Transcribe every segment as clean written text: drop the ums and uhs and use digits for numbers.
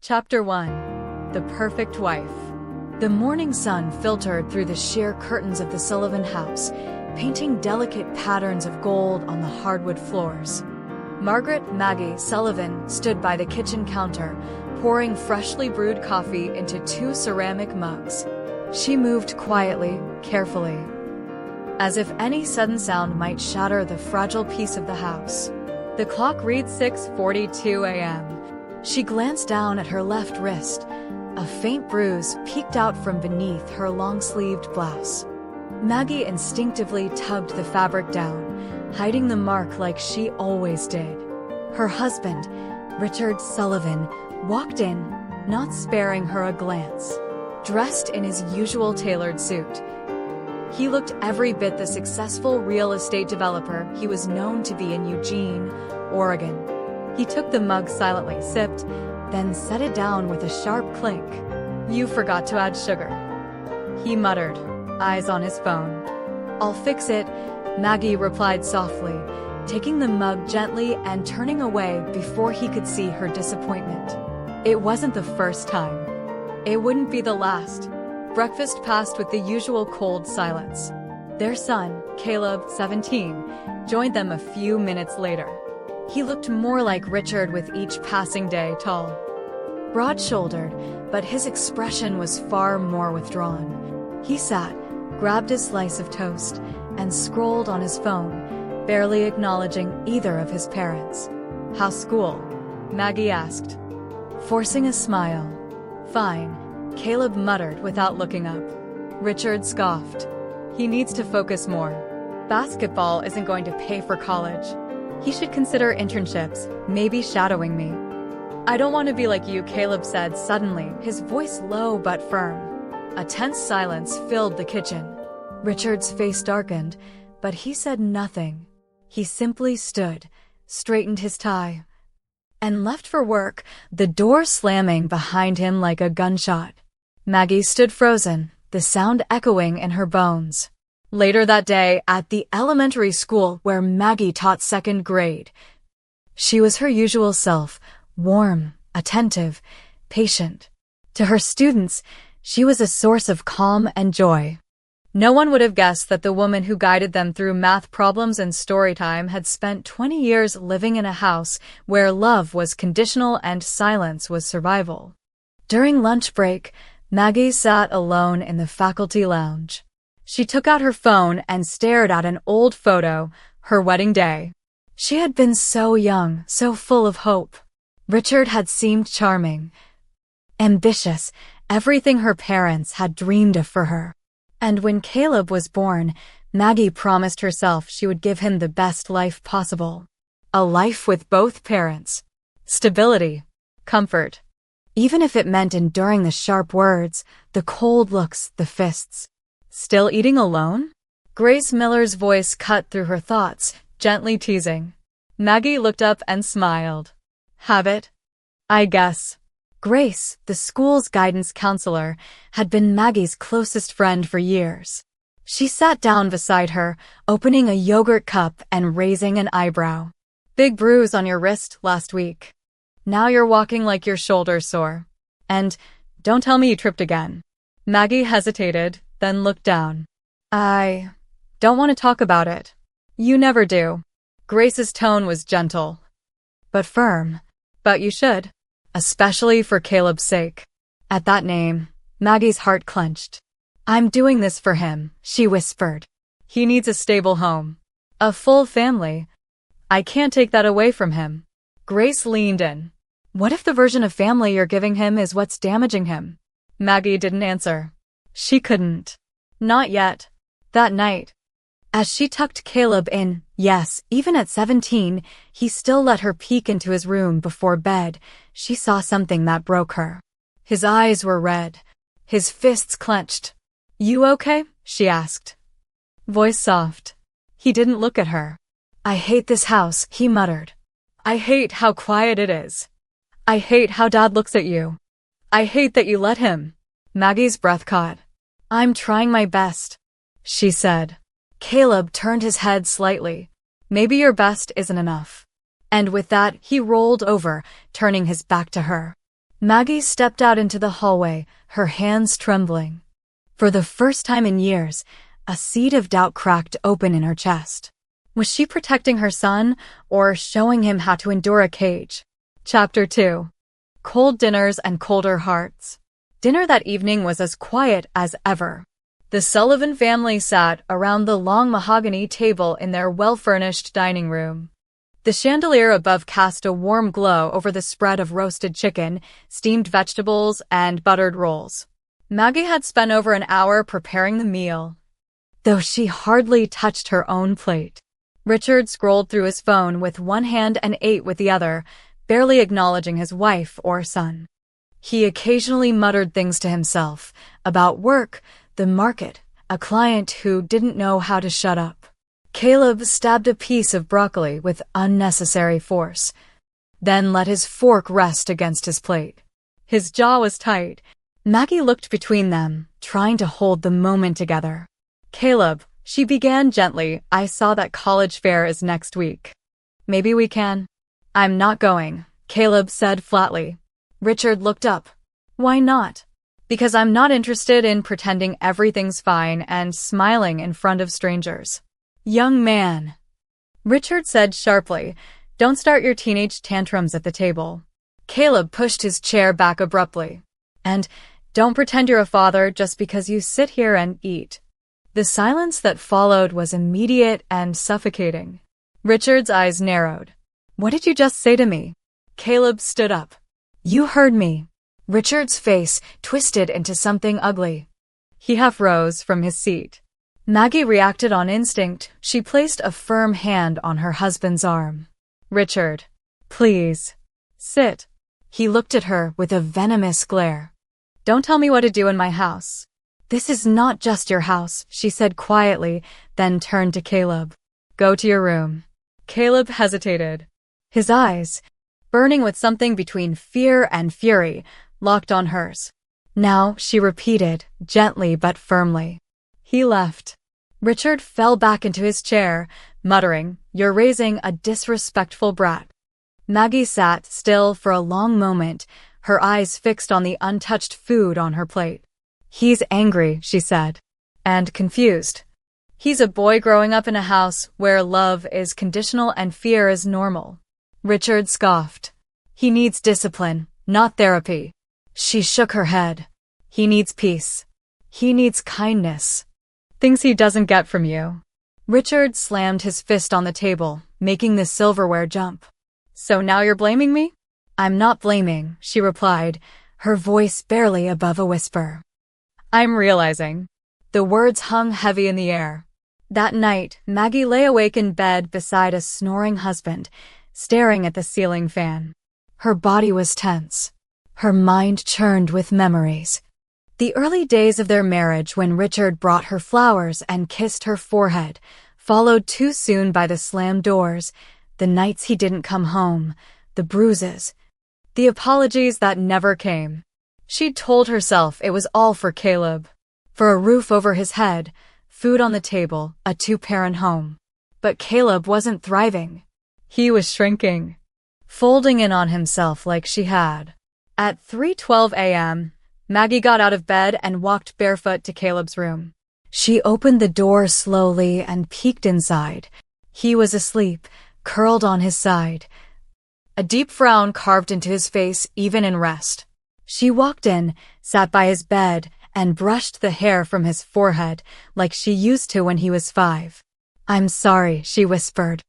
Chapter 1. The Perfect Wife. The morning sun filtered through the sheer curtains of the Sullivan house, painting delicate patterns of gold on the hardwood floors. Maggie Sullivan stood by the kitchen counter, pouring freshly brewed coffee into 2 ceramic mugs. She moved quietly, carefully, as if any sudden sound might shatter the fragile peace of the house. The clock read 6:42 a.m. She glanced down at her left wrist. A faint bruise peeked out from beneath her long-sleeved blouse. Maggie instinctively tugged the fabric down, hiding the mark like she always did. Her husband, Richard Sullivan, walked in, not sparing her a glance. Dressed in his usual tailored suit, he looked every bit the successful real estate developer he was known to be in Eugene, Oregon. He took the mug silently, sipped, then set it down with a sharp clink. "You forgot to add sugar," he muttered, eyes on his phone. "I'll fix it," Maggie replied softly, taking the mug gently and turning away before he could see her disappointment. It wasn't the first time. It wouldn't be the last. Breakfast passed with the usual cold silence. Their son, Caleb, 17, joined them a few minutes later. He looked more like Richard with each passing day, tall, broad-shouldered, but his expression was far more withdrawn. He sat, grabbed a slice of toast, and scrolled on his phone, barely acknowledging either of his parents. "How's school?" Maggie asked, forcing a smile. "Fine," Caleb muttered without looking up. Richard scoffed. "He needs to focus more. Basketball isn't going to pay for college. He should consider internships, maybe shadowing me." "I don't want to be like you," Caleb said suddenly, his voice low but firm. A tense silence filled the kitchen. Richard's face darkened, but he said nothing. He simply stood, straightened his tie, and left for work, the door slamming behind him like a gunshot. Maggie stood frozen, the sound echoing in her bones. Later that day, at the elementary school where Maggie taught 2nd grade, she was her usual self, warm, attentive, patient. To her students, she was a source of calm and joy. No one would have guessed that the woman who guided them through math problems and story time had spent 20 years living in a house where love was conditional and silence was survival. During lunch break, Maggie sat alone in the faculty lounge. She took out her phone and stared at an old photo, her wedding day. She had been so young, so full of hope. Richard had seemed charming, ambitious, everything her parents had dreamed of for her. And when Caleb was born, Maggie promised herself she would give him the best life possible. A life with both parents. Stability. Comfort. Even if it meant enduring the sharp words, the cold looks, the fists. "Still eating alone?" Grace Miller's voice cut through her thoughts, gently teasing. Maggie looked up and smiled. "Habit? I guess." Grace, the school's guidance counselor, had been Maggie's closest friend for years. She sat down beside her, opening a yogurt cup and raising an eyebrow. "Big bruise on your wrist last week. Now you're walking like your shoulder's sore. And don't tell me you tripped again." Maggie hesitated, then looked down. "I don't want to talk about it." "You never do." Grace's tone was gentle, but firm. "But you should. Especially for Caleb's sake." At that name, Maggie's heart clenched. "I'm doing this for him," she whispered. "He needs a stable home. A full family. I can't take that away from him." Grace leaned in. "What if the version of family you're giving him is what's damaging him?" Maggie didn't answer. She couldn't. Not yet. That night, as she tucked Caleb in, yes, even at 17, he still let her peek into his room before bed, she saw something that broke her. His eyes were red, his fists clenched. "You okay?" she asked. Voice soft. He didn't look at her. "I hate this house," he muttered. "I hate how quiet it is. I hate how Dad looks at you. I hate that you let him." Maggie's breath caught. "I'm trying my best," she said. Caleb turned his head slightly. "Maybe your best isn't enough." And with that, he rolled over, turning his back to her. Maggie stepped out into the hallway, her hands trembling. For the first time in years, a seed of doubt cracked open in her chest. Was she protecting her son, or showing him how to endure a cage? Chapter 2. Cold dinners and colder hearts. Dinner that evening was as quiet as ever. The Sullivan family sat around the long mahogany table in their well-furnished dining room. The chandelier above cast a warm glow over the spread of roasted chicken, steamed vegetables, and buttered rolls. Maggie had spent over an hour preparing the meal, though she hardly touched her own plate. Richard scrolled through his phone with one hand and ate with the other, barely acknowledging his wife or son. He occasionally muttered things to himself about work, the market, a client who didn't know how to shut up. Caleb stabbed a piece of broccoli with unnecessary force, then let his fork rest against his plate. His jaw was tight. Maggie looked between them, trying to hold the moment together. "Caleb," she began gently, "I saw that college fair is next week. Maybe we can." "I'm not going," Caleb said flatly. Richard looked up. "Why not?" "Because I'm not interested in pretending everything's fine and smiling in front of strangers." "Young man," Richard said sharply, "don't start your teenage tantrums at the table." Caleb pushed his chair back abruptly. "And don't pretend you're a father just because you sit here and eat." The silence that followed was immediate and suffocating. Richard's eyes narrowed. "What did you just say to me?" Caleb stood up. "You heard me." Richard's face twisted into something ugly. He half rose from his seat. Maggie reacted on instinct. She placed a firm hand on her husband's arm. "Richard, please, sit." He looked at her with a venomous glare. "Don't tell me what to do in my house." "This is not just your house," she said quietly, then turned to Caleb. "Go to your room." Caleb hesitated. His eyes, burning with something between fear and fury, locked on hers. "Now," she repeated, gently but firmly. He left. Richard fell back into his chair, muttering, "You're raising a disrespectful brat." Maggie sat still for a long moment, her eyes fixed on the untouched food on her plate. "He's angry," she said, "and confused. He's a boy growing up in a house where love is conditional and fear is normal." Richard scoffed. "He needs discipline, not therapy." She shook her head. "He needs peace. He needs kindness. Things he doesn't get from you." Richard slammed his fist on the table, making the silverware jump. "So now you're blaming me?" "I'm not blaming," she replied, her voice barely above a whisper. "I'm realizing." The words hung heavy in the air. That night, Maggie lay awake in bed beside a snoring husband, staring at the ceiling fan. Her body was tense. Her mind churned with memories. The early days of their marriage, when Richard brought her flowers and kissed her forehead, followed too soon by the slammed doors, the nights he didn't come home, the bruises, the apologies that never came. She'd told herself it was all for Caleb, for a roof over his head, food on the table, a two-parent home. But Caleb wasn't thriving. He was shrinking, folding in on himself like she had. At 3:12 a.m., Maggie got out of bed and walked barefoot to Caleb's room. She opened the door slowly and peeked inside. He was asleep, curled on his side, a deep frown carved into his face even in rest. She walked in, sat by his bed, and brushed the hair from his forehead like she used to when he was 5. "I'm sorry," she whispered.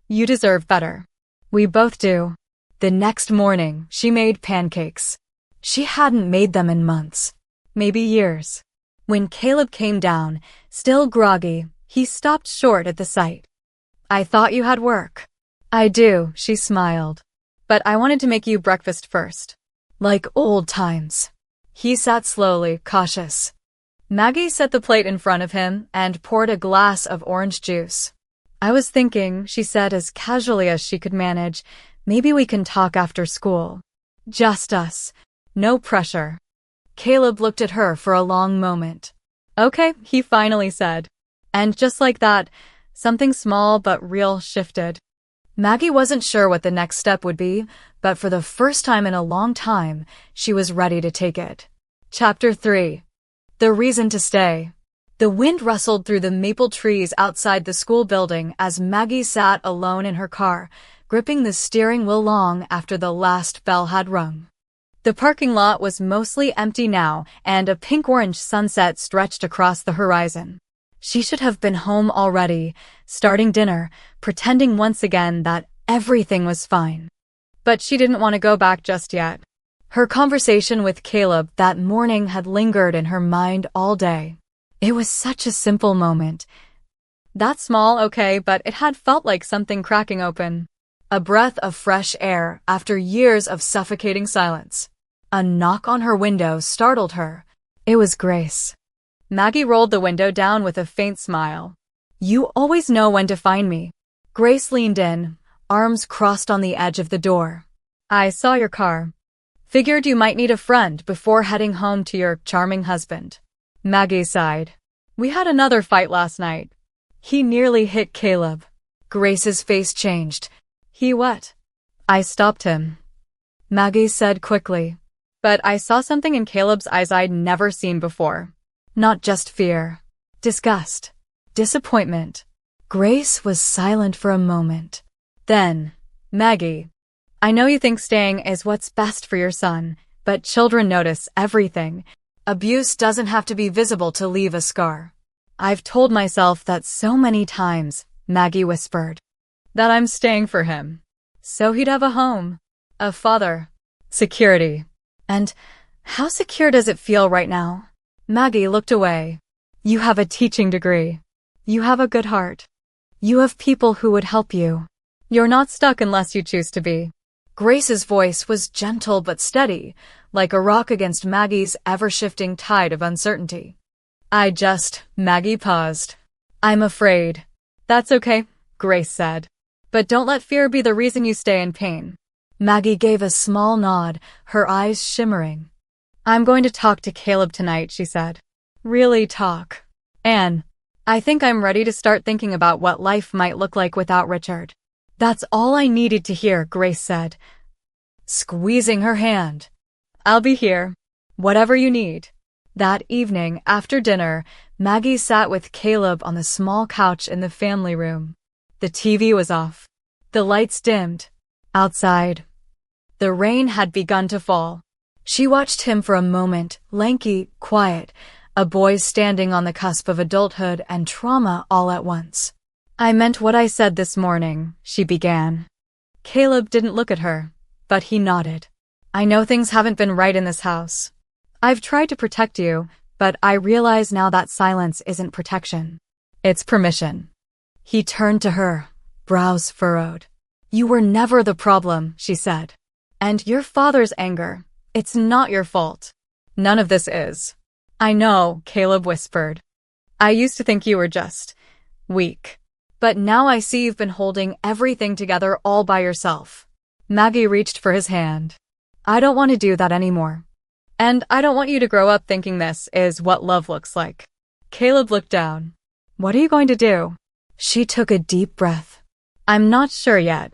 "You deserve better. We both do." The next morning, she made pancakes. She hadn't made them in months, maybe years. When Caleb came down, still groggy, he stopped short at the sight. "I thought you had work." "I do," she smiled. "But I wanted to make you breakfast first." "Like old times." He sat slowly, cautious. Maggie set the plate in front of him and poured a glass of orange juice. "I was thinking," she said as casually as she could manage, "maybe we can talk after school. Just us. No pressure." Caleb looked at her for a long moment. "Okay," he finally said. And just like that, something small but real shifted. Maggie wasn't sure what the next step would be, but for the first time in a long time, she was ready to take it. Chapter 3. The Reason to Stay. The wind rustled through the maple trees outside the school building as Maggie sat alone in her car, gripping the steering wheel long after the last bell had rung. The parking lot was mostly empty now, and a pink-orange sunset stretched across the horizon. She should have been home already, starting dinner, pretending once again that everything was fine. But she didn't want to go back just yet. Her conversation with Caleb that morning had lingered in her mind all day. It was such a simple moment. That small, okay, but it had felt like something cracking open. A breath of fresh air after years of suffocating silence. A knock on her window startled her. It was Grace. Maggie rolled the window down with a faint smile. "You always know when to find me." Grace leaned in, arms crossed on the edge of the door. "I saw your car. Figured you might need a friend before heading home to your charming husband." Maggie sighed. "We had another fight last night. He nearly hit Caleb." Grace's face changed. "He what?" "I stopped him," Maggie said quickly. "But I saw something in Caleb's eyes I'd never seen before. Not just fear. Disgust. Disappointment." Grace was silent for a moment. Then, "Maggie, I know you think staying is what's best for your son, but children notice everything. Abuse doesn't have to be visible to leave a scar." "I've told myself that so many times," Maggie whispered. "That I'm staying for him. So he'd have a home, a father, security." "And how secure does it feel right now?" Maggie looked away. "You have a teaching degree. You have a good heart. You have people who would help you. You're not stuck unless you choose to be." Grace's voice was gentle but steady, like a rock against Maggie's ever-shifting tide of uncertainty. Maggie paused. "I'm afraid." "That's okay," Grace said. "But don't let fear be the reason you stay in pain." Maggie gave a small nod, her eyes shimmering. "I'm going to talk to Caleb tonight," she said. "Really talk. And I think I'm ready to start thinking about what life might look like without Richard." "That's all I needed to hear," Grace said, squeezing her hand. "I'll be here. Whatever you need." That evening, after dinner, Maggie sat with Caleb on the small couch in the family room. The TV was off. The lights dimmed. Outside, the rain had begun to fall. She watched him for a moment, lanky, quiet, a boy standing on the cusp of adulthood and trauma all at once. "I meant what I said this morning," she began. Caleb didn't look at her, but he nodded. "I know things haven't been right in this house. I've tried to protect you, but I realize now that silence isn't protection. It's permission." He turned to her, brows furrowed. "You were never the problem," she said. "And your father's anger, it's not your fault. None of this is." "I know," Caleb whispered. "I used to think you were just weak. But now I see you've been holding everything together all by yourself." Maggie reached for his hand. "I don't want to do that anymore. And I don't want you to grow up thinking this is what love looks like." Caleb looked down. "What are you going to do?" She took a deep breath. "I'm not sure yet.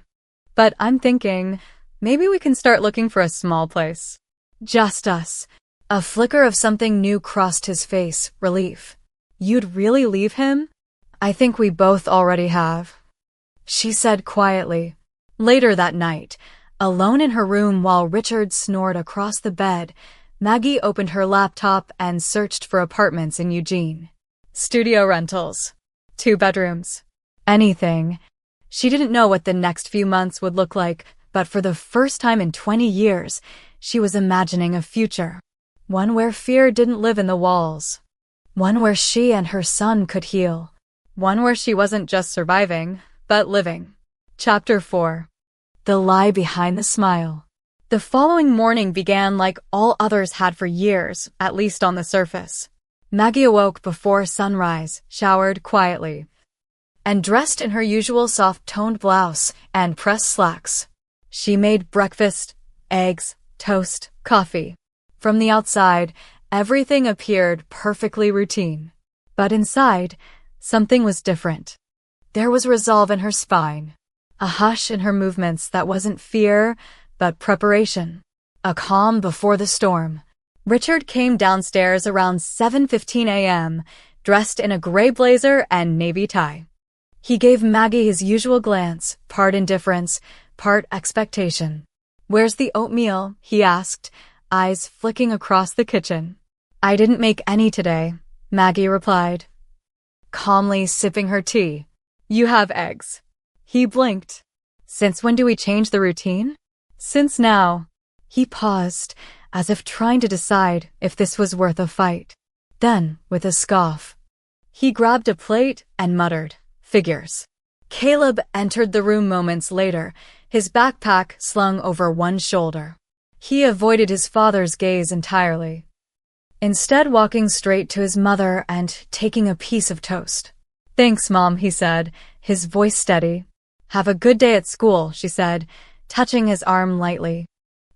But I'm thinking, maybe we can start looking for a small place. Just us." A flicker of something new crossed his face, relief. "You'd really leave him?" "I think we both already have," she said quietly. Later that night, alone in her room while Richard snored across the bed, Maggie opened her laptop and searched for apartments in Eugene. Studio rentals. 2 bedrooms. Anything. She didn't know what the next few months would look like, but for the first time in 20 years, she was imagining a future. One where fear didn't live in the walls. One where she and her son could heal. One where she wasn't just surviving, but living. Chapter 4. The Lie Behind the Smile. The following morning began like all others had for years, at least on the surface. Maggie awoke before sunrise, showered quietly, and dressed in her usual soft-toned blouse and pressed slacks. She made breakfast, eggs, toast, coffee. From the outside, everything appeared perfectly routine. But inside, something was different. There was resolve in her spine. a hush in her movements that wasn't fear, but preparation. A calm before the storm. Richard came downstairs around 7:15 a.m., dressed in a gray blazer and navy tie. He gave Maggie his usual glance, part indifference, part expectation. "Where's the oatmeal?" he asked, eyes flicking across the kitchen. "I didn't make any today," Maggie replied, calmly sipping her tea. "You have eggs." He blinked. "Since when do we change the routine?" "Since now." He paused, as if trying to decide if this was worth a fight. Then, with a scoff, he grabbed a plate and muttered, "Figures." Caleb entered the room moments later, his backpack slung over one shoulder. He avoided his father's gaze entirely, instead walking straight to his mother and taking a piece of toast. "Thanks, Mom," he said, his voice steady. "Have a good day at school," she said, touching his arm lightly.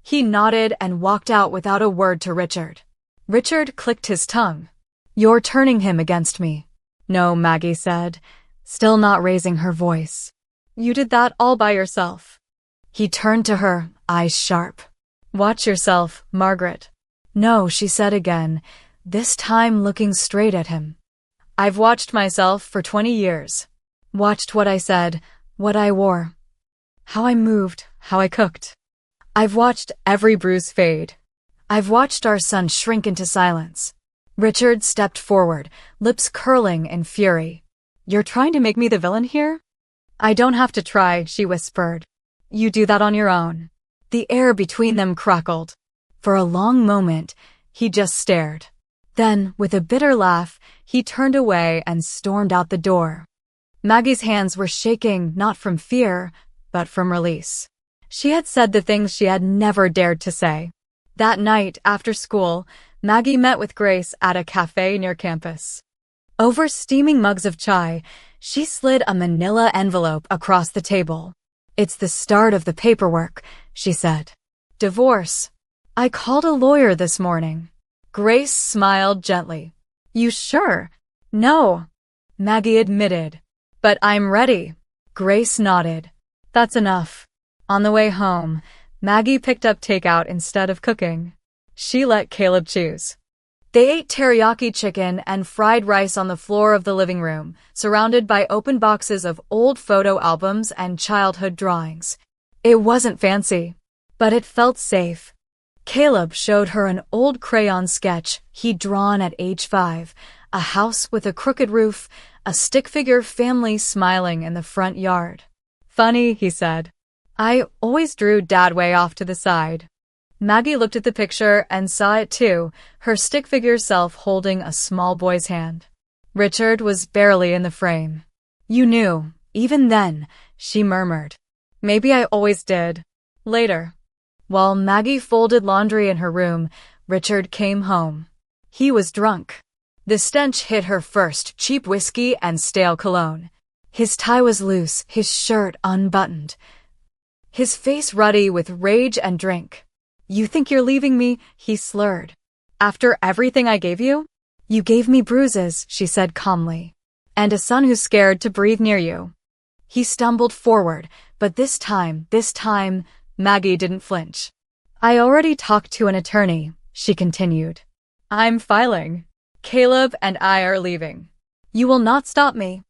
He nodded and walked out without a word to Richard. Richard clicked his tongue. "You're turning him against me." "No," Maggie said, still not raising her voice. "You did that all by yourself." He turned to her, eyes sharp. "Watch yourself, Margaret." "No," she said again, this time looking straight at him. "I've watched myself for 20 years. Watched what I said, what I wore, how I moved, how I cooked. I've watched every bruise fade. I've watched our son shrink into silence." Richard stepped forward, lips curling in fury. "You're trying to make me the villain here?" "I don't have to try," she whispered. "You do that on your own." The air between them crackled. For a long moment, he just stared. Then, with a bitter laugh, he turned away and stormed out the door. Maggie's hands were shaking not from fear, but from release. She had said the things she had never dared to say. That night, after school, Maggie met with Grace at a cafe near campus. Over steaming mugs of chai, she slid a manila envelope across the table. "It's the start of the paperwork," she said. "Divorce. I called a lawyer this morning." Grace smiled gently. "You sure?" "No," Maggie admitted. "But I'm ready." Grace nodded. "That's enough." On the way home, Maggie picked up takeout instead of cooking. She let Caleb choose. They ate teriyaki chicken and fried rice on the floor of the living room, surrounded by open boxes of old photo albums and childhood drawings. It wasn't fancy, but it felt safe. Caleb showed her an old crayon sketch he'd drawn at age 5, a house with a crooked roof, a stick-figure family smiling in the front yard. "Funny," he said. "I always drew Dad way off to the side." Maggie looked at the picture and saw it too, her stick-figure self holding a small boy's hand. Richard was barely in the frame. "You knew, even then," she murmured. "Maybe I always did." Later, while Maggie folded laundry in her room, Richard came home. He was drunk. The stench hit her first, cheap whiskey and stale cologne. His tie was loose, his shirt unbuttoned, his face ruddy with rage and drink. "You think you're leaving me?" he slurred. "After everything I gave you?" "You gave me bruises," she said calmly, "and a son who's scared to breathe near you." He stumbled forward, but this time, Maggie didn't flinch. "I already talked to an attorney," she continued. "I'm filing. Caleb and I are leaving. You will not stop me."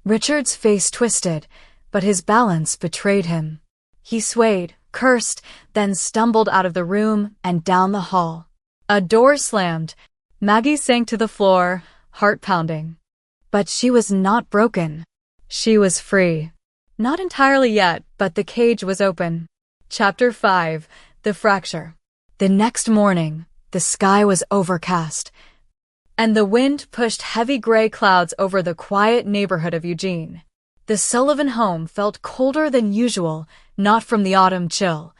Richard's face twisted, but his balance betrayed him. He swayed, cursed, then stumbled out of the room and down the hall. A door slammed. Maggie sank to the floor, heart pounding. But she was not broken. She was free. Not entirely yet, but the cage was open. Chapter 5: The Fracture. The next morning, the sky was overcast, and the wind pushed heavy gray clouds over the quiet neighborhood of Eugene. The Sullivan home felt colder than usual, not from the autumn chill,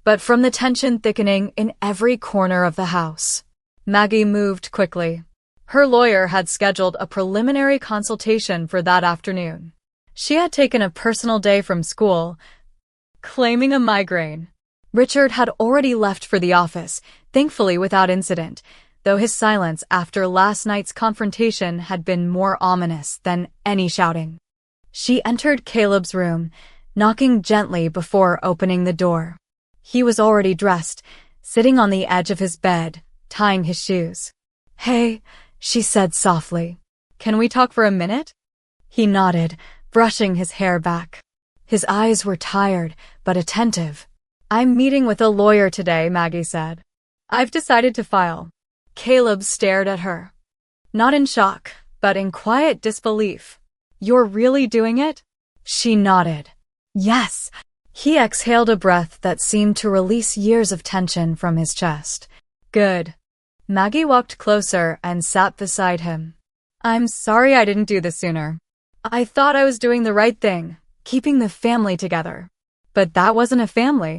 but from the tension thickening in every corner of the house. Maggie moved quickly. Her lawyer had scheduled a preliminary consultation for that afternoon. She had taken a personal day from school, claiming a migraine. Richard had already left for the office, thankfully without incident, though his silence after last night's confrontation had been more ominous than any shouting. She entered Caleb's room, knocking gently before opening the door. He was already dressed, sitting on the edge of his bed, tying his shoes. "Hey," she said softly. "Can we talk for a minute?" He nodded, brushing his hair back. His eyes were tired, but attentive. "I'm meeting with a lawyer today," Maggie said. "I've decided to file." Caleb stared at her. Not in shock, but in quiet disbelief. "You're really doing it?" She nodded. "Yes." He exhaled a breath that seemed to release years of tension from his chest. "Good." Maggie walked closer and sat beside him. "I'm sorry I didn't do this sooner. I thought I was doing the right thing, keeping the family together. But that wasn't a family.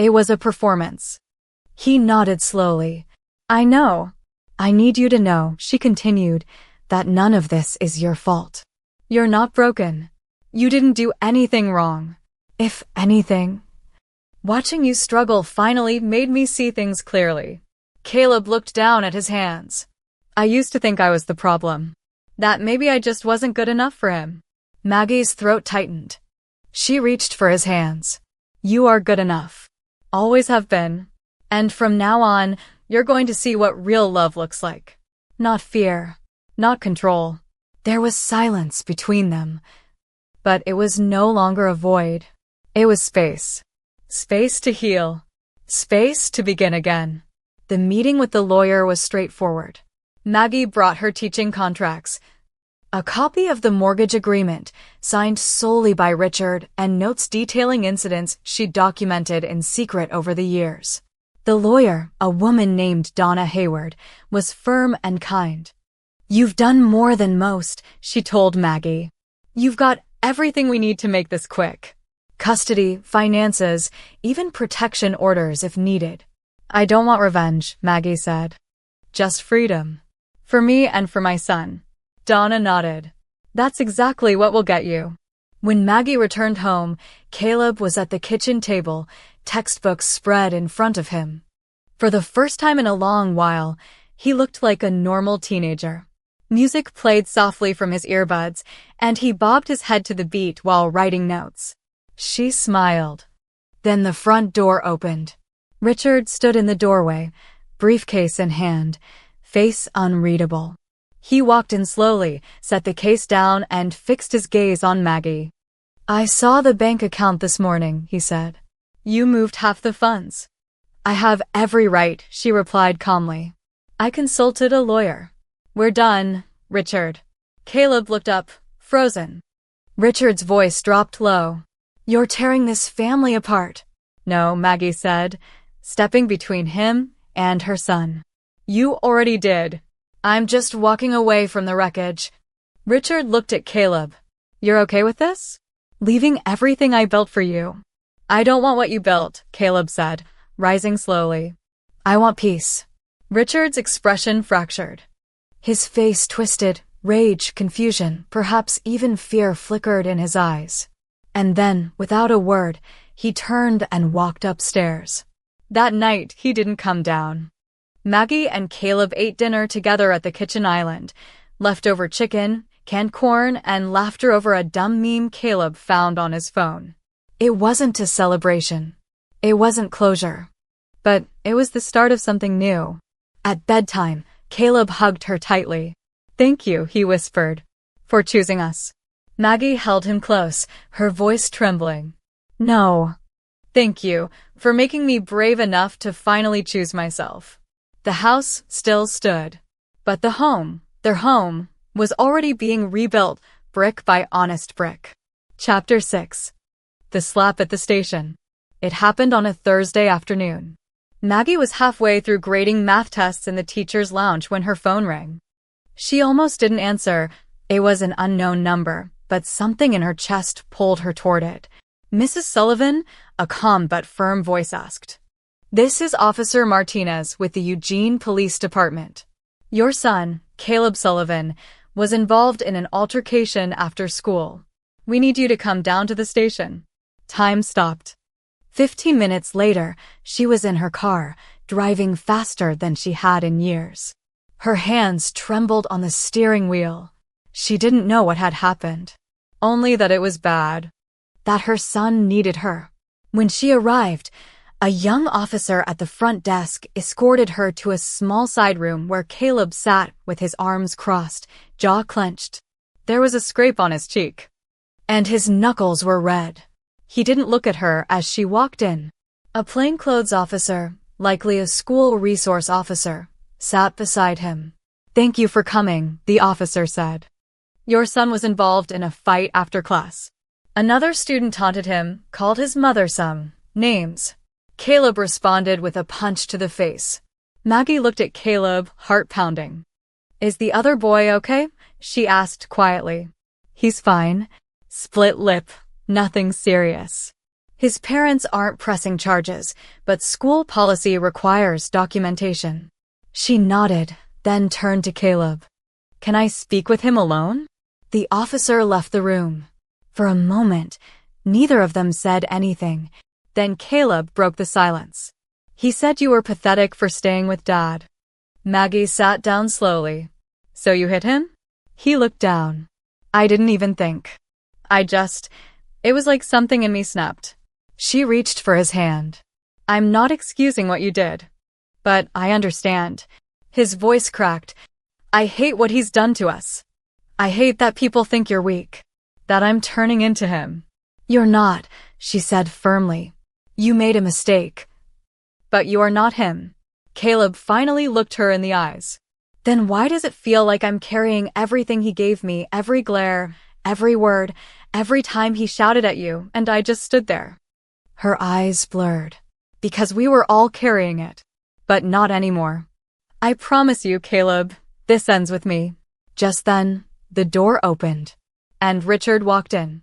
It was a performance." He nodded slowly. "I know. I need you to know," she continued, "that none of this is your fault. You're not broken. You didn't do anything wrong. If anything, watching you struggle finally made me see things clearly." Caleb looked down at his hands. "I used to think I was the problem. That maybe I just wasn't good enough for him." Maggie's throat tightened. She reached for his hands. "You are good enough. Always have been. And from now on, you're going to see what real love looks like. Not fear. Not control." There was silence between them. But it was no longer a void. It was space. Space to heal. Space to begin again. The meeting with the lawyer was straightforward. Maggie brought her teaching contracts, a copy of the mortgage agreement, signed solely by Richard, and notes detailing incidents she'd documented in secret over the years. The lawyer, a woman named Donna Hayward, was firm and kind. "You've done more than most," she told Maggie. "You've got everything we need to make this quick. Custody, finances, even protection orders if needed." "I don't want revenge," Maggie said. "Just freedom. For me and for my son." Donna nodded. "That's exactly what we'll get you." When Maggie returned home, Caleb was at the kitchen table, textbooks spread in front of him. For the first time in a long while, he looked like a normal teenager. Music played softly from his earbuds, and he bobbed his head to the beat while writing notes. She smiled. Then the front door opened. Richard stood in the doorway, briefcase in hand, face unreadable. He walked in slowly, set the case down, and fixed his gaze on Maggie. "I saw the bank account this morning," he said. "You moved half the funds." "I have every right," she replied calmly. "I consulted a lawyer." "We're done, Richard." Caleb looked up, frozen. Richard's voice dropped low. "You're tearing this family apart." "No," Maggie said, stepping between him and her son. "You already did. I'm just walking away from the wreckage." Richard looked at Caleb. "You're okay with this? Leaving everything I built for you?" "I don't want what you built," Caleb said, rising slowly. "I want peace." Richard's expression fractured. His face twisted, rage, confusion, perhaps even fear flickered in his eyes. And then, without a word, he turned and walked upstairs. That night, he didn't come down. Maggie and Caleb ate dinner together at the kitchen island, leftover chicken, canned corn, and laughter over a dumb meme Caleb found on his phone. It wasn't a celebration. It wasn't closure. But it was the start of something new. At bedtime, Caleb hugged her tightly. "Thank you," he whispered, "for choosing us." Maggie held him close, her voice trembling. "No. Thank you for making me brave enough to finally choose myself." The house still stood. But the home, their home, was already being rebuilt, brick by honest brick. Chapter 6. The slap at the station. It happened on a Thursday afternoon. Maggie was halfway through grading math tests in the teacher's lounge when her phone rang. She almost didn't answer. It was an unknown number, but something in her chest pulled her toward it. "Mrs. Sullivan?" a calm but firm voice asked. "This is Officer Martinez with the Eugene Police Department. Your son, Caleb Sullivan, was involved in an altercation after school. We need you to come down to the station." Time stopped. 15 minutes later, she was in her car, driving faster than she had in years. Her hands trembled on the steering wheel. She didn't know what had happened, only that it was bad. that her son needed her. When she arrived, a young officer at the front desk escorted her to a small side room where Caleb sat with his arms crossed, jaw clenched. There was a scrape on his cheek, and his knuckles were red. He didn't look at her as she walked in. A plainclothes officer, likely a school resource officer, sat beside him. "Thank you for coming," the officer said. "Your son was involved in a fight after class." Another student taunted him, called his mother some names. Caleb responded with a punch to the face. Maggie looked at Caleb, heart pounding. "Is the other boy okay?" she asked quietly. "He's fine." Split lip. Nothing serious. His parents aren't pressing charges, but school policy requires documentation. She nodded, then turned to Caleb. "Can I speak with him alone?" The officer left the room. For a moment, neither of them said anything. Then Caleb broke the silence. "He said you were pathetic for staying with Dad." Maggie sat down slowly. "So you hit him?" He looked down. "I didn't even think. It was like something in me snapped." She reached for his hand. "I'm not excusing what you did, but I understand." His voice cracked. "I hate what he's done to us. I hate that people think you're weak, that I'm turning into him." "You're not," she said firmly. "You made a mistake." "But you are not him." Caleb finally looked her in the eyes. "Then why does it feel like I'm carrying everything he gave me, every glare, every word, every time he shouted at you, and I just stood there?" Her eyes blurred. "Because we were all carrying it. But not anymore. I promise you, Caleb, this ends with me." Just then, the door opened, and Richard walked in.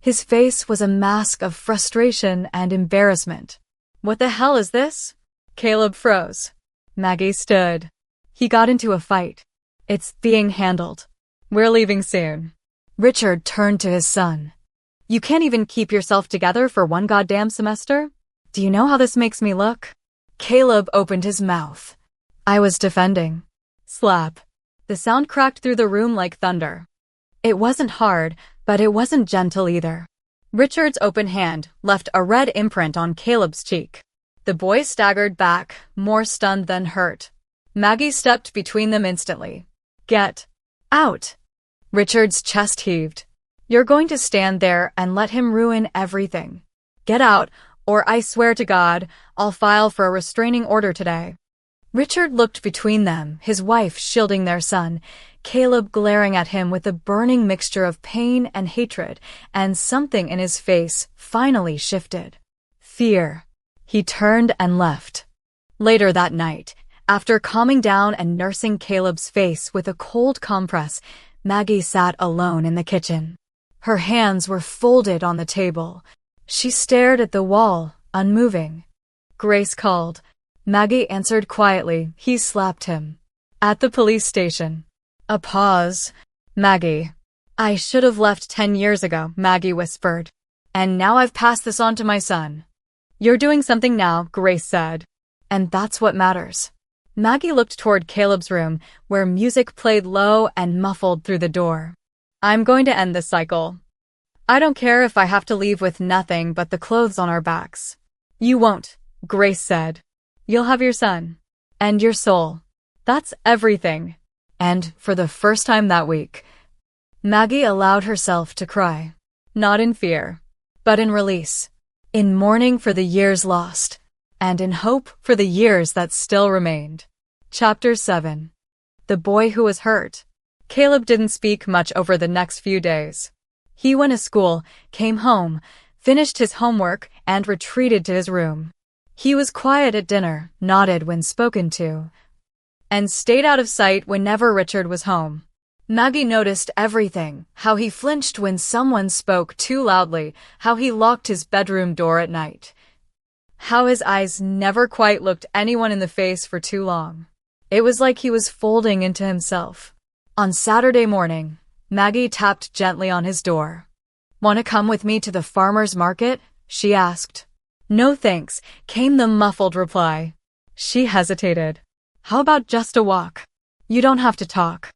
His face was a mask of frustration and embarrassment. "What the hell is this?" Caleb froze. Maggie stood. "He got into a fight. It's being handled. We're leaving soon." Richard turned to his son. "You can't even keep yourself together for one goddamn semester? Do you know how this makes me look?" Caleb opened his mouth. "I was defending." Slap. The sound cracked through the room like thunder. It wasn't hard, but it wasn't gentle either. Richard's open hand left a red imprint on Caleb's cheek. The boy staggered back, more stunned than hurt. Maggie stepped between them instantly. "Get out!" Richard's chest heaved. "You're going to stand there and let him ruin everything. Get out, or I swear to God, I'll file for a restraining order today." Richard looked between them, his wife shielding their son, Caleb glaring at him with a burning mixture of pain and hatred, and something in his face finally shifted. Fear. He turned and left. Later that night, after calming down and nursing Caleb's face with a cold compress, Maggie sat alone in the kitchen. Her hands were folded on the table. She stared at the wall, unmoving. Grace called. Maggie answered quietly. He slapped him. "At the police station." A pause. "Maggie." "I should have left 10 years ago," Maggie whispered. "And now I've passed this on to my son." "You're doing something now," Grace said. "And that's what matters." Maggie looked toward Caleb's room, where music played low and muffled through the door. "I'm going to end this cycle. I don't care if I have to leave with nothing but the clothes on our backs." "You won't," Grace said. "You'll have your son. And your soul. That's everything." And for the first time that week, Maggie allowed herself to cry. Not in fear, but in release. In mourning for the years lost, and in hope for the years that still remained. Chapter 7. The Boy Who Was Hurt. Caleb didn't speak much over the next few days. He went to school, came home, finished his homework, and retreated to his room. He was quiet at dinner, nodded when spoken to, and stayed out of sight whenever Richard was home. Maggie noticed everything, how he flinched when someone spoke too loudly, how he locked his bedroom door at night, how his eyes never quite looked anyone in the face for too long. It was like he was folding into himself. On Saturday morning, Maggie tapped gently on his door. "Want to come with me to the farmer's market?" she asked. "No thanks," came the muffled reply. She hesitated. "How about just a walk? You don't have to talk.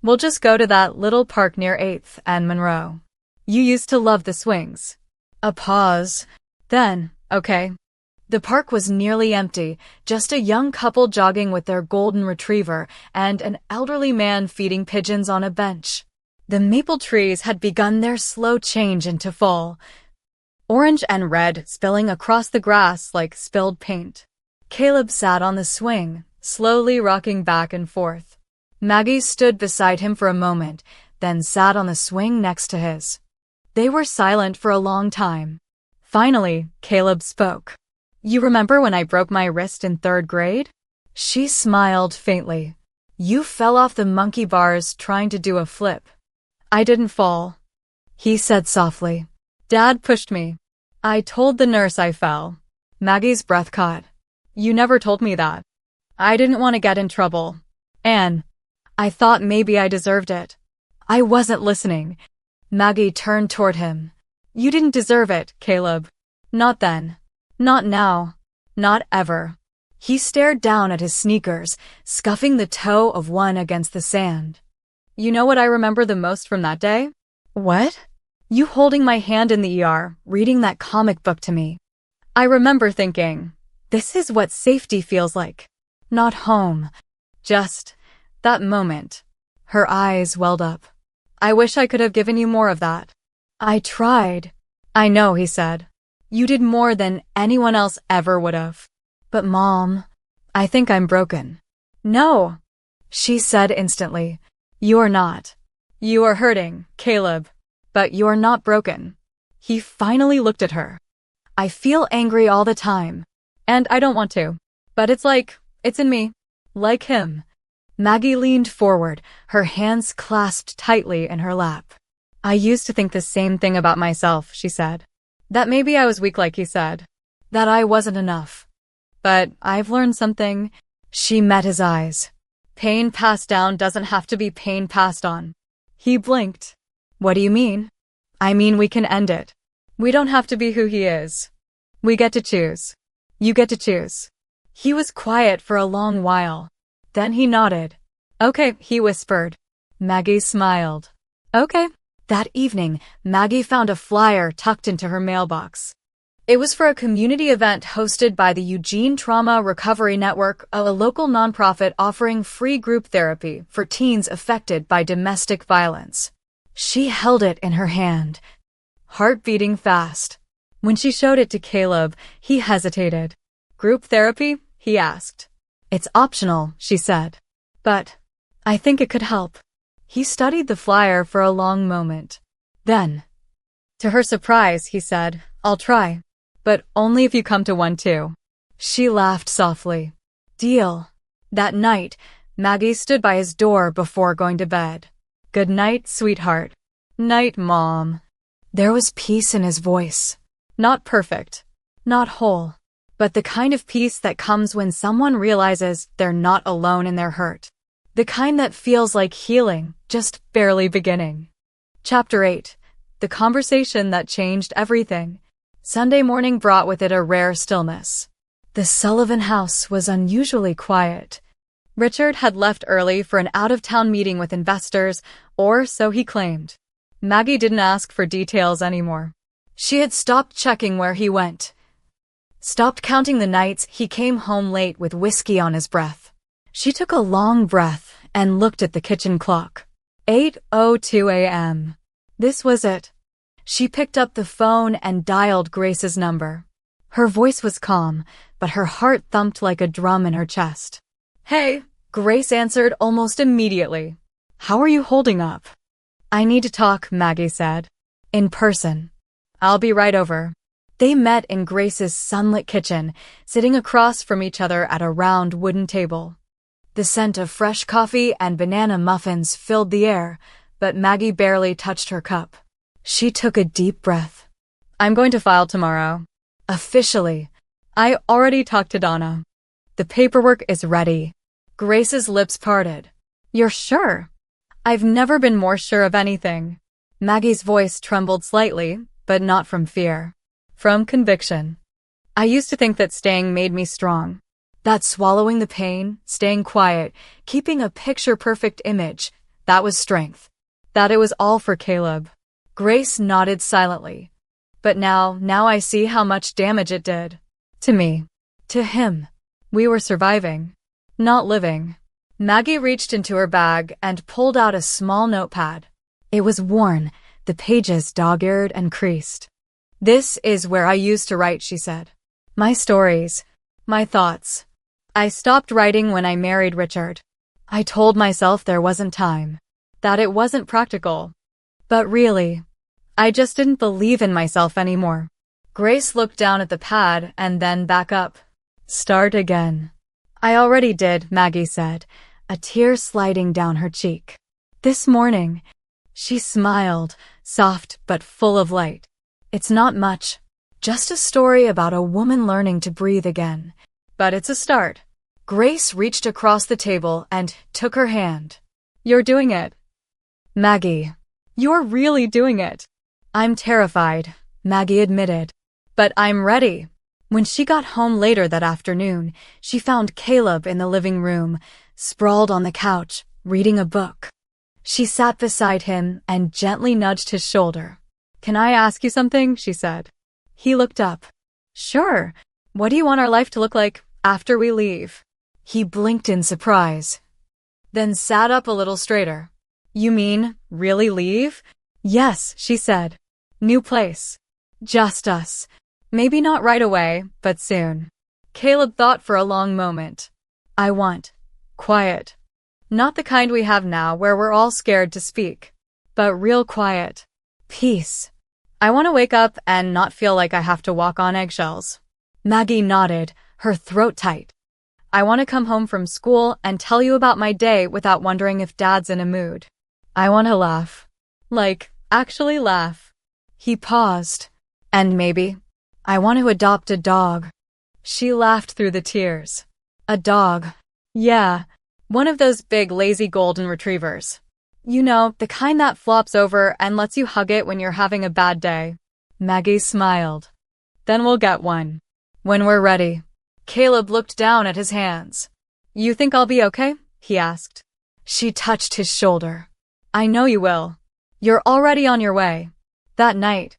We'll just go to that little park near 8th and Monroe. You used to love the swings." A pause. Then, okay. The park was nearly empty, just a young couple jogging with their golden retriever and an elderly man feeding pigeons on a bench. The maple trees had begun their slow change into fall, orange and red spilling across the grass like spilled paint. Caleb sat on the swing, slowly rocking back and forth. Maggie stood beside him for a moment, then sat on the swing next to his. They were silent for a long time. Finally, Caleb spoke. You remember when I broke my wrist in 3rd grade? She smiled faintly. You fell off the monkey bars trying to do a flip. I didn't fall, he said softly. Dad pushed me. I told the nurse I fell. Maggie's breath caught. You never told me that. I didn't want to get in trouble. Anne, I thought maybe I deserved it. I wasn't listening. Maggie turned toward him. You didn't deserve it, Caleb. Not then. Not now. Not ever. He stared down at his sneakers, scuffing the toe of one against the sand. You know what I remember the most from that day? What? You holding my hand in the ER, reading that comic book to me. I remember thinking, this is what safety feels like. Not home. Just that moment. Her eyes welled up. I wish I could have given you more of that. I tried. I know, he said. You did more than anyone else ever would have. But Mom, I think I'm broken. No, she said instantly. You're not. You are hurting, Caleb. But you're not broken. He finally looked at her. I feel angry all the time. And I don't want to. But it's in me. Like him. Maggie leaned forward, her hands clasped tightly in her lap. I used to think the same thing about myself, she said. That maybe I was weak like he said. That I wasn't enough. But I've learned something. She met his eyes. Pain passed down doesn't have to be pain passed on. He blinked. What do you mean? I mean we can end it. We don't have to be who he is. We get to choose. You get to choose. He was quiet for a long while. Then he nodded. Okay, he whispered. Maggie smiled. Okay. That evening, Maggie found a flyer tucked into her mailbox. It was for a community event hosted by the Eugene Trauma Recovery Network, a local nonprofit offering free group therapy for teens affected by domestic violence. She held it in her hand, heart beating fast. When she showed it to Caleb, he hesitated. Group therapy? He asked. It's optional, she said. But I think it could help. He studied the flyer for a long moment. Then, to her surprise, he said, I'll try. But only if you come to one too. She laughed softly. Deal. That night, Maggie stood by his door before going to bed. Good night, sweetheart. Night, Mom. There was peace in his voice. Not perfect. Not whole. But the kind of peace that comes when someone realizes they're not alone in their hurt. The kind that feels like healing, just barely beginning. Chapter 8. The conversation that changed everything. Sunday morning brought with it a rare stillness. The Sullivan house was unusually quiet. Richard had left early for an out-of-town meeting with investors, or so he claimed. Maggie didn't ask for details anymore. She had stopped checking where he went. Stopped counting the nights he came home late with whiskey on his breath. She took a long breath and looked at the kitchen clock. 8:02 a.m. This was it. She picked up the phone and dialed Grace's number. Her voice was calm, but her heart thumped like a drum in her chest. Hey, Grace answered almost immediately. How are you holding up? I need to talk, Maggie said. In person. I'll be right over. They met in Grace's sunlit kitchen, sitting across from each other at a round wooden table. The scent of fresh coffee and banana muffins filled the air, but Maggie barely touched her cup. She took a deep breath. I'm going to file tomorrow. Officially. I already talked to Donna. The paperwork is ready. Grace's lips parted. You're sure? I've never been more sure of anything. Maggie's voice trembled slightly, but not from fear. From conviction. I used to think that staying made me strong. That swallowing the pain, staying quiet, keeping a picture-perfect image, that was strength. That it was all for Caleb. Grace nodded silently. But now I see how much damage it did. To me. To him. We were surviving. Not living. Maggie reached into her bag and pulled out a small notepad. It was worn, the pages dog-eared and creased. "This is where I used to write," she said. "My stories. My thoughts. I stopped writing when I married Richard. I told myself there wasn't time. That it wasn't practical. But really, I just didn't believe in myself anymore." Grace looked down at the pad and then back up. "Start again." "I already did," Maggie said, a tear sliding down her cheek. "This morning." She smiled, soft but full of light. "It's not much. Just a story about a woman learning to breathe again. But it's a start." Grace reached across the table and took her hand. "You're doing it. Maggie, you're really doing it." "I'm terrified," Maggie admitted. "But I'm ready." When she got home later that afternoon, she found Caleb in the living room, sprawled on the couch, reading a book. She sat beside him and gently nudged his shoulder. "Can I ask you something?" she said. He looked up. "Sure. What do you want our life to look like after we leave?" He blinked in surprise, then sat up a little straighter. "You mean, really leave?" "Yes," she said. "New place. Just us. Maybe not right away, but soon." Caleb thought for a long moment. "I want quiet. Not the kind we have now where we're all scared to speak, but real quiet. Peace. I want to wake up and not feel like I have to walk on eggshells." Maggie nodded, her throat tight. "I want to come home from school and tell you about my day without wondering if Dad's in a mood. I want to laugh. Like, actually laugh." He paused. "And maybe, I want to adopt a dog." She laughed through the tears. "A dog. Yeah. One of those big, lazy golden retrievers. You know, the kind that flops over and lets you hug it when you're having a bad day." Maggie smiled. "Then we'll get one. When we're ready." Caleb looked down at his hands. "You think I'll be okay?" he asked. She touched his shoulder. "I know you will. You're already on your way." That night,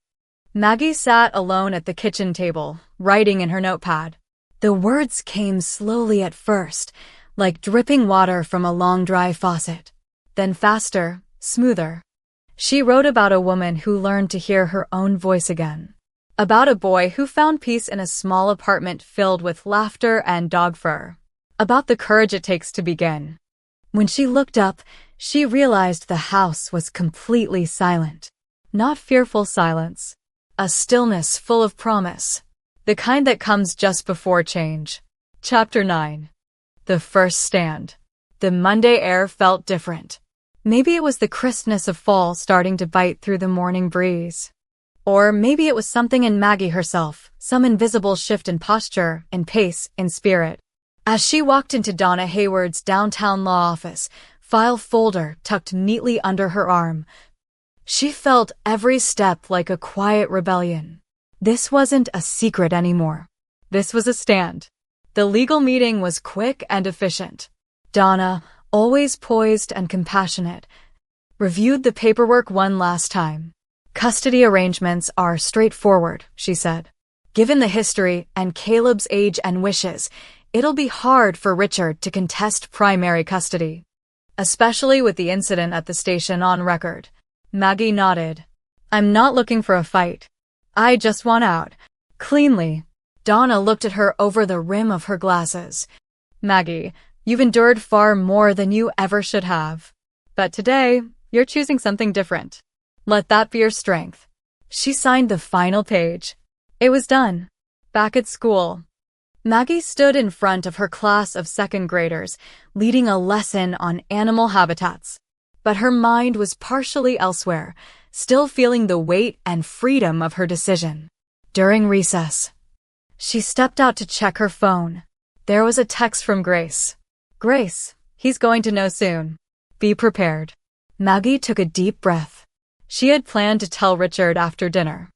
Maggie sat alone at the kitchen table, writing in her notepad. The words came slowly at first, like dripping water from a long dry faucet. Then faster, smoother. She wrote about a woman who learned to hear her own voice again. About a boy who found peace in a small apartment filled with laughter and dog fur. About the courage it takes to begin. When she looked up, she realized the house was completely silent. Not fearful silence. A stillness full of promise. The kind that comes just before change. Chapter 9. The first stand. The Monday air felt different. Maybe it was the crispness of fall starting to bite through the morning breeze. Or maybe it was something in Maggie herself, some invisible shift in posture, in pace, in spirit. As she walked into Donna Hayward's downtown law office, file folder tucked neatly under her arm, she felt every step like a quiet rebellion. This wasn't a secret anymore. This was a stand. The legal meeting was quick and efficient. Donna, always poised and compassionate, reviewed the paperwork one last time. "Custody arrangements are straightforward," she said. "Given the history and Caleb's age and wishes, it'll be hard for Richard to contest primary custody. Especially with the incident at the station on record." Maggie nodded. "I'm not looking for a fight. I just want out. Cleanly." Donna looked at her over the rim of her glasses. "Maggie, you've endured far more than you ever should have. But today, you're choosing something different. Let that be your strength." She signed the final page. It was done. Back at school, Maggie stood in front of her class of second graders, leading a lesson on animal habitats. But her mind was partially elsewhere, still feeling the weight and freedom of her decision. During recess, she stepped out to check her phone. There was a text from Grace. "Grace, he's going to know soon. Be prepared." Maggie took a deep breath. She had planned to tell Richard after dinner.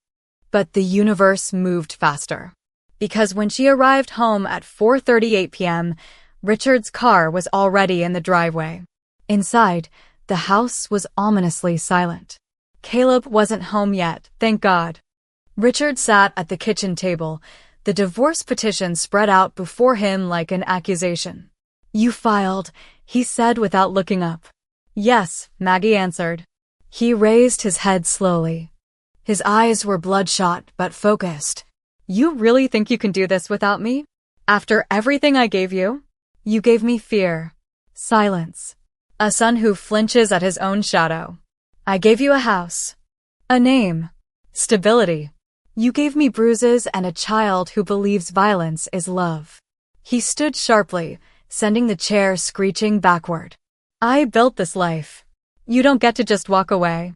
But the universe moved faster. Because when she arrived home at 4:38 p.m., Richard's car was already in the driveway. Inside, the house was ominously silent. Caleb wasn't home yet, thank God. Richard sat at the kitchen table, the divorce petition spread out before him like an accusation. "You filed," he said without looking up. "Yes," Maggie answered. He raised his head slowly. His eyes were bloodshot but focused. "You really think you can do this without me? After everything I gave you? You gave me fear, silence, a son who flinches at his own shadow. I gave you a house, a name, stability. You gave me bruises and a child who believes violence is love." He stood sharply, sending the chair screeching backward. "I built this life. You don't get to just walk away."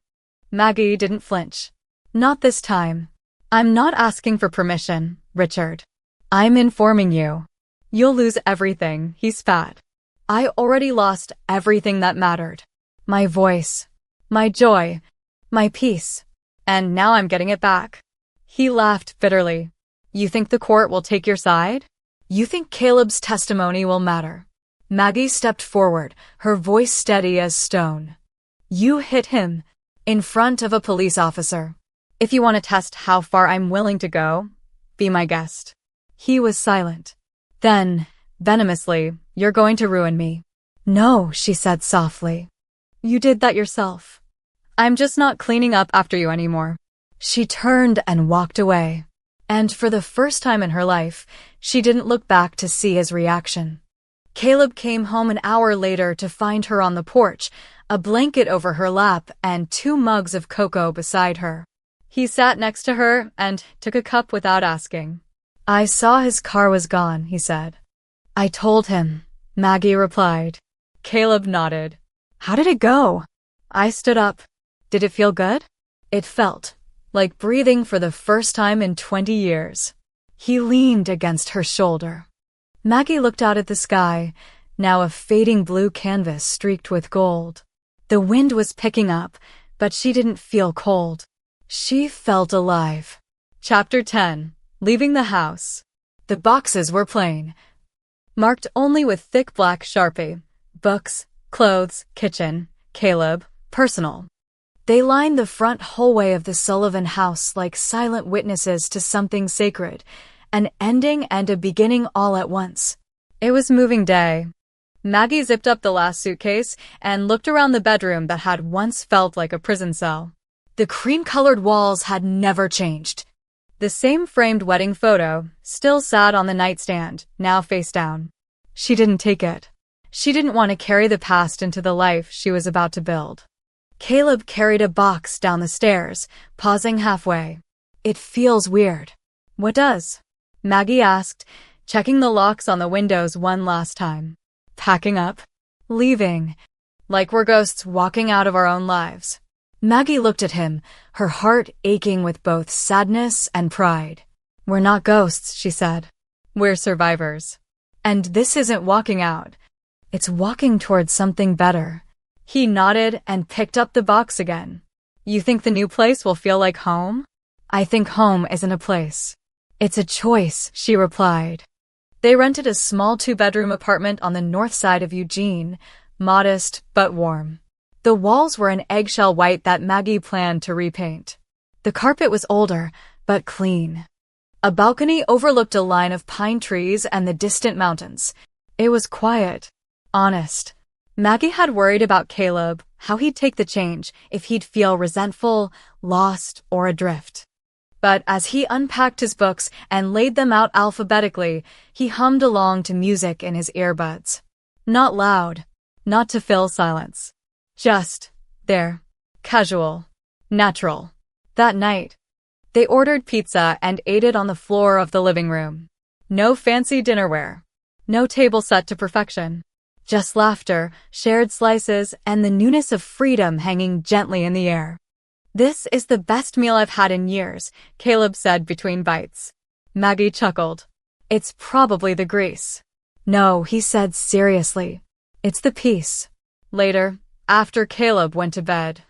Maggie didn't flinch. "Not this time. I'm not asking for permission, Richard. I'm informing you. You'll lose everything," he spat. "I already lost everything that mattered. My voice, my joy, my peace. And now I'm getting it back." He laughed bitterly. "You think the court will take your side? You think Caleb's testimony will matter?" Maggie stepped forward, her voice steady as stone. "You hit him, in front of a police officer. If you want to test how far I'm willing to go, be my guest." He was silent. Then, venomously, "You're going to ruin me." "No," she said softly. "You did that yourself. I'm just not cleaning up after you anymore." She turned and walked away. And for the first time in her life, she didn't look back to see his reaction. Caleb came home an hour later to find her on the porch, a blanket over her lap and 2 mugs of cocoa beside her. He sat next to her and took a cup without asking. "I saw his car was gone," he said. "I told him," Maggie replied. Caleb nodded. "How did it go?" I stood up. "Did it feel good?" It felt like breathing for the first time in 20 years. He leaned against her shoulder. Maggie looked out at the sky, now a fading blue canvas streaked with gold. The wind was picking up, but she didn't feel cold. She felt alive. Chapter 10. Leaving the house. The boxes were plain, marked only with thick black Sharpie. Books, clothes, kitchen, Caleb, personal. They lined the front hallway of the Sullivan house like silent witnesses to something sacred, an ending and a beginning all at once. It was moving day. Maggie zipped up the last suitcase and looked around the bedroom that had once felt like a prison cell. The cream-colored walls had never changed. The same framed wedding photo still sat on the nightstand, now face down. She didn't take it. She didn't want to carry the past into the life she was about to build. Caleb carried a box down the stairs, pausing halfway. "It feels weird." "What does?" Maggie asked, checking the locks on the windows one last time. "Packing up. Leaving. Like we're ghosts walking out of our own lives." Maggie looked at him, her heart aching with both sadness and pride. "We're not ghosts," she said. "We're survivors. And this isn't walking out. It's walking towards something better." He nodded and picked up the box again. "You think the new place will feel like home?" "I think home isn't a place. It's a choice," she replied. They rented a small 2-bedroom apartment on the north side of Eugene, modest but warm. The walls were an eggshell white that Maggie planned to repaint. The carpet was older, but clean. A balcony overlooked a line of pine trees and the distant mountains. It was quiet, honest. Maggie had worried about Caleb, how he'd take the change, if he'd feel resentful, lost, or adrift. But as he unpacked his books and laid them out alphabetically, he hummed along to music in his earbuds. Not loud, not to fill silence. Just there, casual, natural. That night, they ordered pizza and ate it on the floor of the living room. No fancy dinnerware. No table set to perfection. Just laughter, shared slices, and the newness of freedom hanging gently in the air. "This is the best meal I've had in years," Caleb said between bites. Maggie chuckled. "It's probably the grease." "No," he said seriously. "It's the peace." Later, after Caleb went to bed,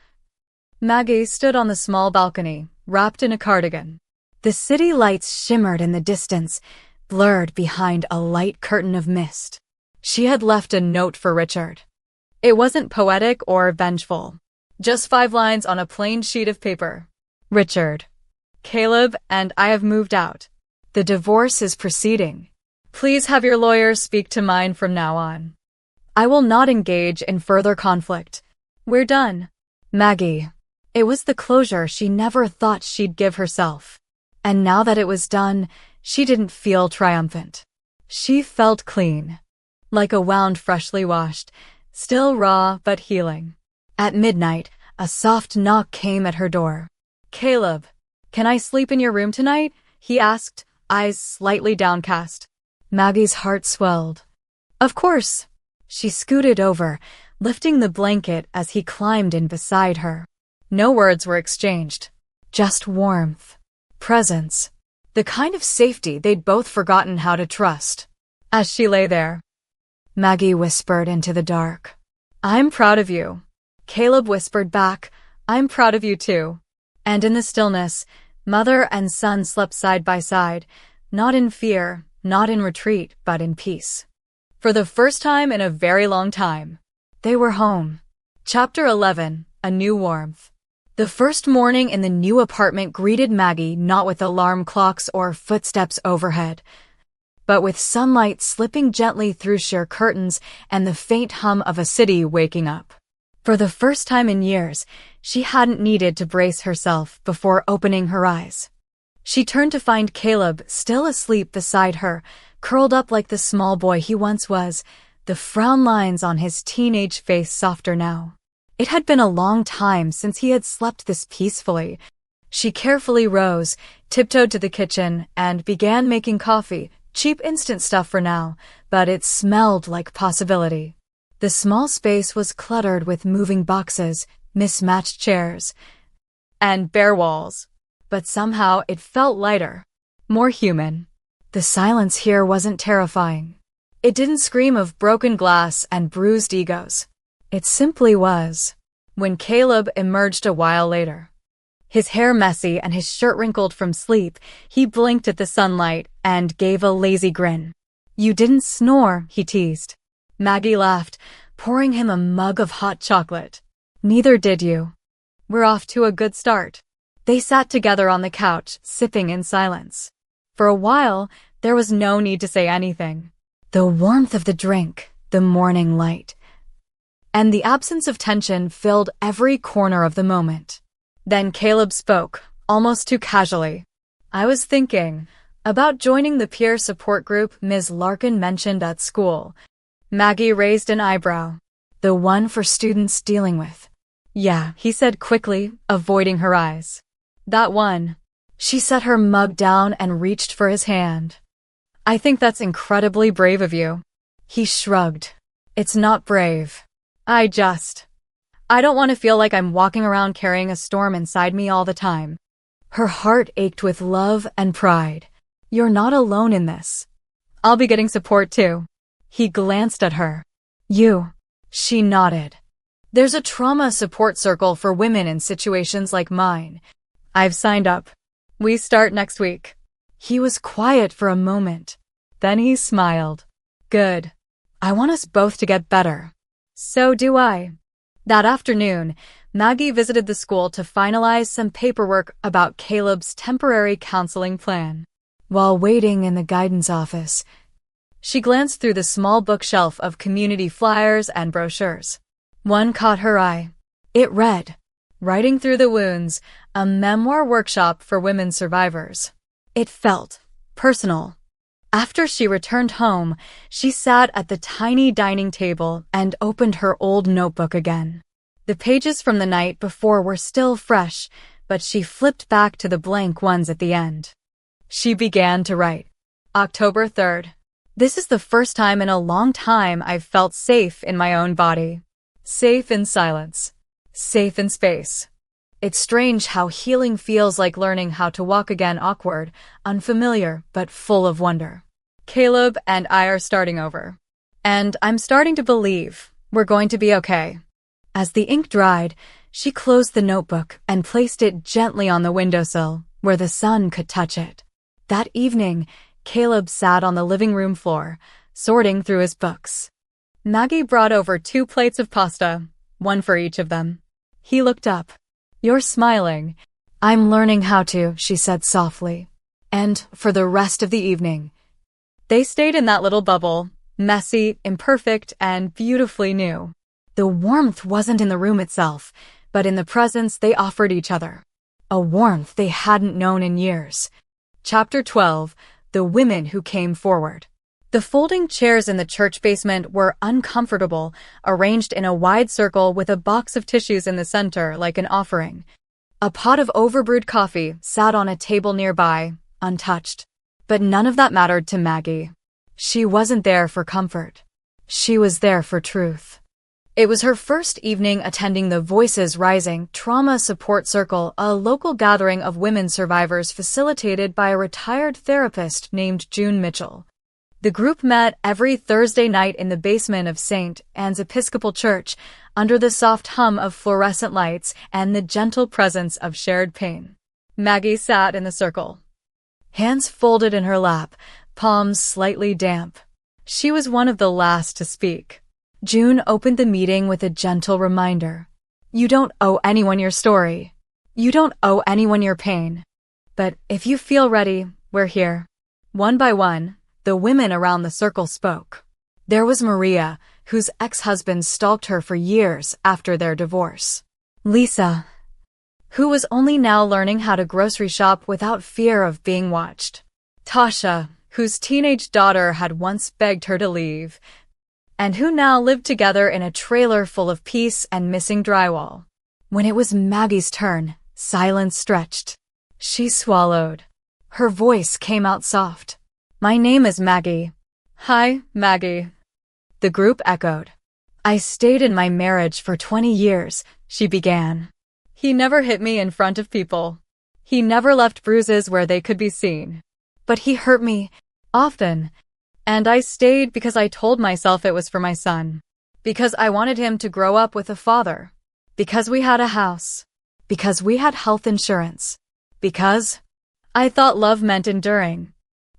Maggie stood on the small balcony, wrapped in a cardigan. The city lights shimmered in the distance, blurred behind a light curtain of mist. She had left a note for Richard. It wasn't poetic or vengeful. Just 5 lines on a plain sheet of paper. "Richard, Caleb and I have moved out. The divorce is proceeding. Please have your lawyers speak to mine from now on. I will not engage in further conflict. We're done. Maggie. It was the closure she never thought she'd give herself. And now that it was done, she didn't feel triumphant. She felt clean. Like a wound freshly washed, still raw but healing. At midnight, a soft knock came at her door. Caleb, can I sleep in your room tonight? He asked, eyes slightly downcast. Maggie's heart swelled. Of course. She scooted over, lifting the blanket as he climbed in beside her. No words were exchanged. Just warmth. Presence. The kind of safety they'd both forgotten how to trust. As she lay there, Maggie whispered into the dark. I'm proud of you. Caleb whispered back, I'm proud of you too. And in the stillness, mother and son slept side by side, not in fear, not in retreat, but in peace. For the first time in a very long time, they were home. Chapter 11, A New Warmth. The first morning in the new apartment greeted Maggie not with alarm clocks or footsteps overhead, but with sunlight slipping gently through sheer curtains and the faint hum of a city waking up. For the first time in years, she hadn't needed to brace herself before opening her eyes. She turned to find Caleb still asleep beside her, curled up like the small boy he once was, the frown lines on his teenage face softer now. It had been a long time since he had slept this peacefully. She carefully rose, tiptoed to the kitchen, and began making coffee, cheap instant stuff for now, but it smelled like possibility. The small space was cluttered with moving boxes, mismatched chairs, and bare walls. But somehow it felt lighter, more human. The silence here wasn't terrifying. It didn't scream of broken glass and bruised egos. It simply was. When Caleb emerged a while later, his hair messy and his shirt wrinkled from sleep, he blinked at the sunlight and gave a lazy grin. You didn't snore, he teased. Maggie laughed, pouring him a mug of hot chocolate. Neither did you. We're off to a good start. They sat together on the couch, sipping in silence. For a while, there was no need to say anything. The warmth of the drink, the morning light, and the absence of tension filled every corner of the moment. Then Caleb spoke, almost too casually. I was thinking about joining the peer support group Ms. Larkin mentioned at school. Maggie raised an eyebrow. The one for students dealing with. Yeah, he said quickly, avoiding her eyes. That one. She set her mug down and reached for his hand. I think that's incredibly brave of you. He shrugged. It's not brave. I don't want to feel like I'm walking around carrying a storm inside me all the time. Her heart ached with love and pride. You're not alone in this. I'll be getting support too. He glanced at her. You. She nodded. There's a trauma support circle for women in situations like mine. I've signed up. We start next week. He was quiet for a moment. Then he smiled. Good. I want us both to get better. So do I. That afternoon, Maggie visited the school to finalize some paperwork about Caleb's temporary counseling plan. While waiting in the guidance office, she glanced through the small bookshelf of community flyers and brochures. One caught her eye. It read, Writing Through the Wounds, a memoir workshop for women survivors. It felt personal. After she returned home, she sat at the tiny dining table and opened her old notebook again. The pages from the night before were still fresh, but she flipped back to the blank ones at the end. She began to write. October 3rd. This is the first time in a long time I've felt safe in my own body. Safe in silence. Safe in space. It's strange how healing feels like learning how to walk again, awkward, unfamiliar, but full of wonder. Caleb and I are starting over. And I'm starting to believe we're going to be okay. As the ink dried, she closed the notebook and placed it gently on the windowsill where the sun could touch it. That evening, Caleb sat on the living room floor, sorting through his books. Maggie brought over 2 plates of pasta, one for each of them. He looked up. You're smiling. "I'm learning how to," she said softly. And for the rest of the evening, they stayed in that little bubble, messy, imperfect, and beautifully new. The warmth wasn't in the room itself, but in the presence they offered each other. A warmth they hadn't known in years. Chapter 12. The Women Who Came Forward. The folding chairs in the church basement were uncomfortable, arranged in a wide circle with a box of tissues in the center like an offering. A pot of overbrewed coffee sat on a table nearby, untouched. But none of that mattered to Maggie. She wasn't there for comfort. She was there for truth. It was her first evening attending the Voices Rising Trauma Support Circle, a local gathering of women survivors facilitated by a retired therapist named June Mitchell. The group met every Thursday night in the basement of St. Anne's Episcopal Church, under the soft hum of fluorescent lights and the gentle presence of shared pain. Maggie sat in the circle, hands folded in her lap, palms slightly damp. She was one of the last to speak. June opened the meeting with a gentle reminder. You don't owe anyone your story. You don't owe anyone your pain. But if you feel ready, we're here. One by one, the women around the circle spoke. There was Maria, whose ex-husband stalked her for years after their divorce. Lisa, who was only now learning how to grocery shop without fear of being watched. Tasha, whose teenage daughter had once begged her to leave, and who now lived together in a trailer full of peace and missing drywall. When it was Maggie's turn, silence stretched. She swallowed. Her voice came out soft. My name is Maggie. Hi, Maggie. The group echoed. I stayed in my marriage for 20 years, she began. He never hit me in front of people. He never left bruises where they could be seen. But he hurt me, often. And I stayed because I told myself it was for my son. Because I wanted him to grow up with a father. Because we had a house. Because we had health insurance. Because I thought love meant enduring.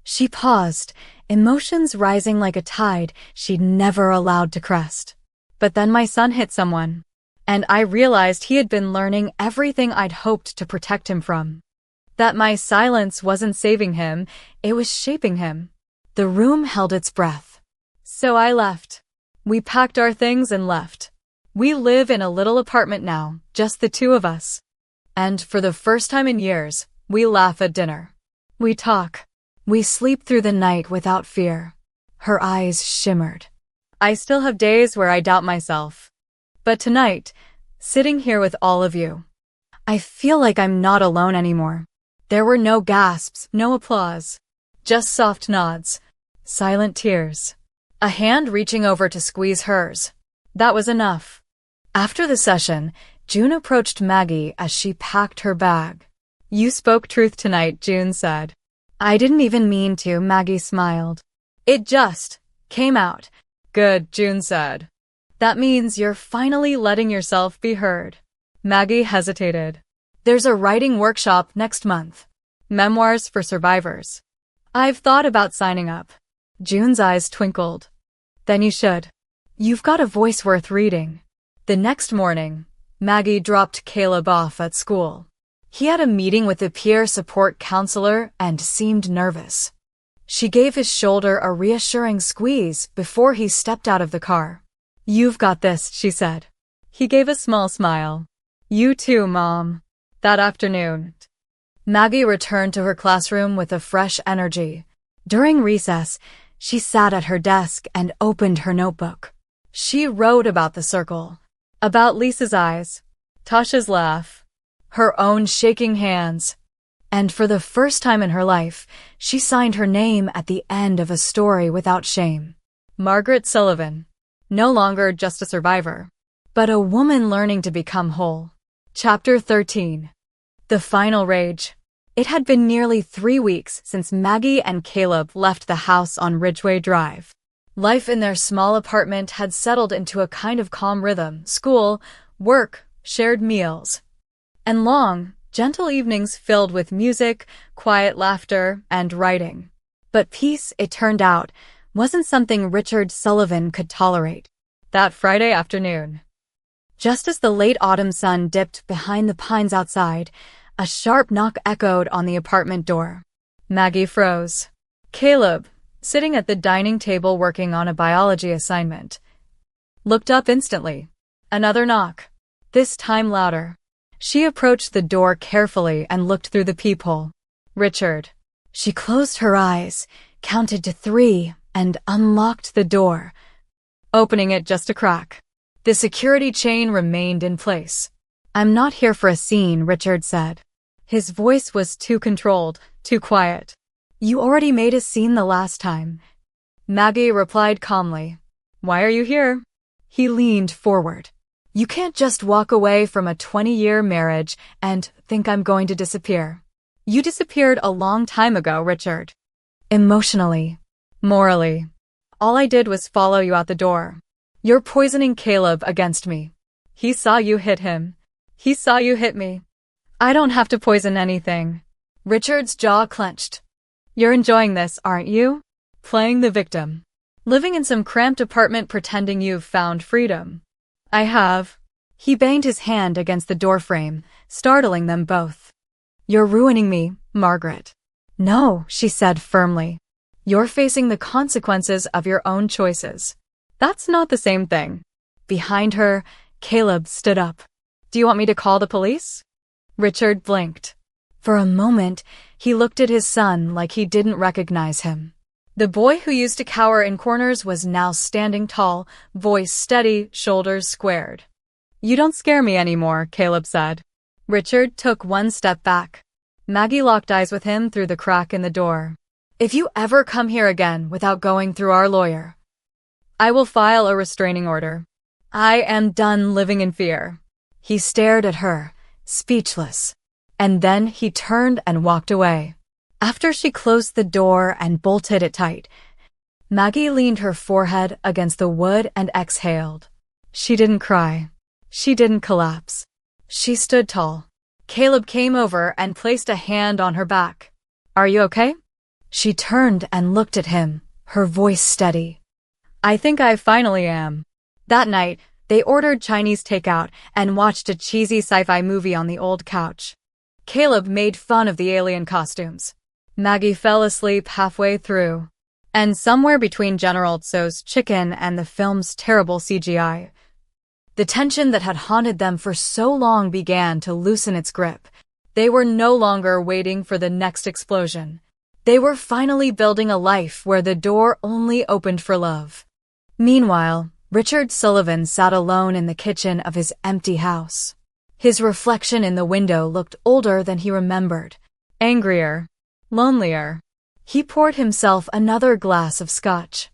She paused, emotions rising like a tide she'd never allowed to crest. But then my son hit someone. And I realized he had been learning everything I'd hoped to protect him from. That my silence wasn't saving him, it was shaping him. The room held its breath. So I left. We packed our things and left. We live in a little apartment now, just the two of us. And for the first time in years, we laugh at dinner. We talk. We sleep through the night without fear. Her eyes shimmered. I still have days where I doubt myself. But tonight, sitting here with all of you, I feel like I'm not alone anymore. There were no gasps, no applause. Just soft nods. Silent tears. A hand reaching over to squeeze hers. That was enough. After the session, June approached Maggie as she packed her bag. You spoke truth tonight, June said. I didn't even mean to, Maggie smiled. It just came out. Good, June said. That means you're finally letting yourself be heard. Maggie hesitated. There's a writing workshop next month. Memoirs for survivors. I've thought about signing up. June's eyes twinkled. Then you should. You've got a voice worth reading. The next morning, Maggie dropped Caleb off at school. He had a meeting with a peer support counselor and seemed nervous. She gave his shoulder a reassuring squeeze before he stepped out of the car. You've got this, she said. He gave a small smile. You too, Mom. That afternoon, Maggie returned to her classroom with a fresh energy. During recess, she sat at her desk and opened her notebook. She wrote about the circle, about Lisa's eyes, Tasha's laugh, her own shaking hands. And for the first time in her life, she signed her name at the end of a story without shame. Maggie Sullivan. No longer just a survivor, but a woman learning to become whole. Chapter 13. The Final Rage. It had been nearly 3 weeks since Maggie and Caleb left the house on Ridgeway Drive. Life in their small apartment had settled into a kind of calm rhythm: school, work, shared meals, and long, gentle evenings filled with music, quiet laughter, and writing. But peace, it turned out, wasn't something Richard Sullivan could tolerate. That Friday afternoon, just as the late autumn sun dipped behind the pines outside, A sharp knock echoed on the apartment door. Maggie froze. Caleb, sitting at the dining table working on a biology assignment, looked up instantly. Another knock, this time louder. She approached the door carefully and looked through the peephole. Richard. She closed her eyes, counted to 3, and unlocked the door, opening it just a crack. The security chain remained in place. I'm not here for a scene, Richard said. His voice was too controlled, too quiet. You already made a scene the last time. Maggie replied calmly. Why are you here? He leaned forward. You can't just walk away from a 20-year marriage and think I'm going to disappear. You disappeared a long time ago, Richard. Emotionally. Morally. All I did was follow you out the door. You're poisoning Caleb against me. He saw you hit him. He saw you hit me. I don't have to poison anything. Richard's jaw clenched. You're enjoying this, aren't you? Playing the victim. Living in some cramped apartment pretending you've found freedom. I have. He banged his hand against the doorframe, startling them both. You're ruining me, Margaret. No, she said firmly. You're facing the consequences of your own choices. That's not the same thing. Behind her, Caleb stood up. Do you want me to call the police? Richard blinked. For a moment, he looked at his son like he didn't recognize him. The boy who used to cower in corners was now standing tall, voice steady, shoulders squared. You don't scare me anymore, Caleb said. Richard took one step back. Maggie locked eyes with him through the crack in the door. If you ever come here again without going through our lawyer, I will file a restraining order. I am done living in fear. He stared at her, speechless. And then he turned and walked away. After she closed the door and bolted it tight, Maggie leaned her forehead against the wood and exhaled. She didn't cry. She didn't collapse. She stood tall. Caleb came over and placed a hand on her back. Are you okay? She turned and looked at him, her voice steady. I think I finally am. That night, they ordered Chinese takeout and watched a cheesy sci-fi movie on the old couch. Caleb made fun of the alien costumes. Maggie fell asleep halfway through. And somewhere between General Tso's chicken and the film's terrible CGI, the tension that had haunted them for so long began to loosen its grip. They were no longer waiting for the next explosion. They were finally building a life where the door only opened for love. Meanwhile, Richard Sullivan sat alone in the kitchen of his empty house. His reflection in the window looked older than he remembered, angrier, lonelier. He poured himself another glass of scotch.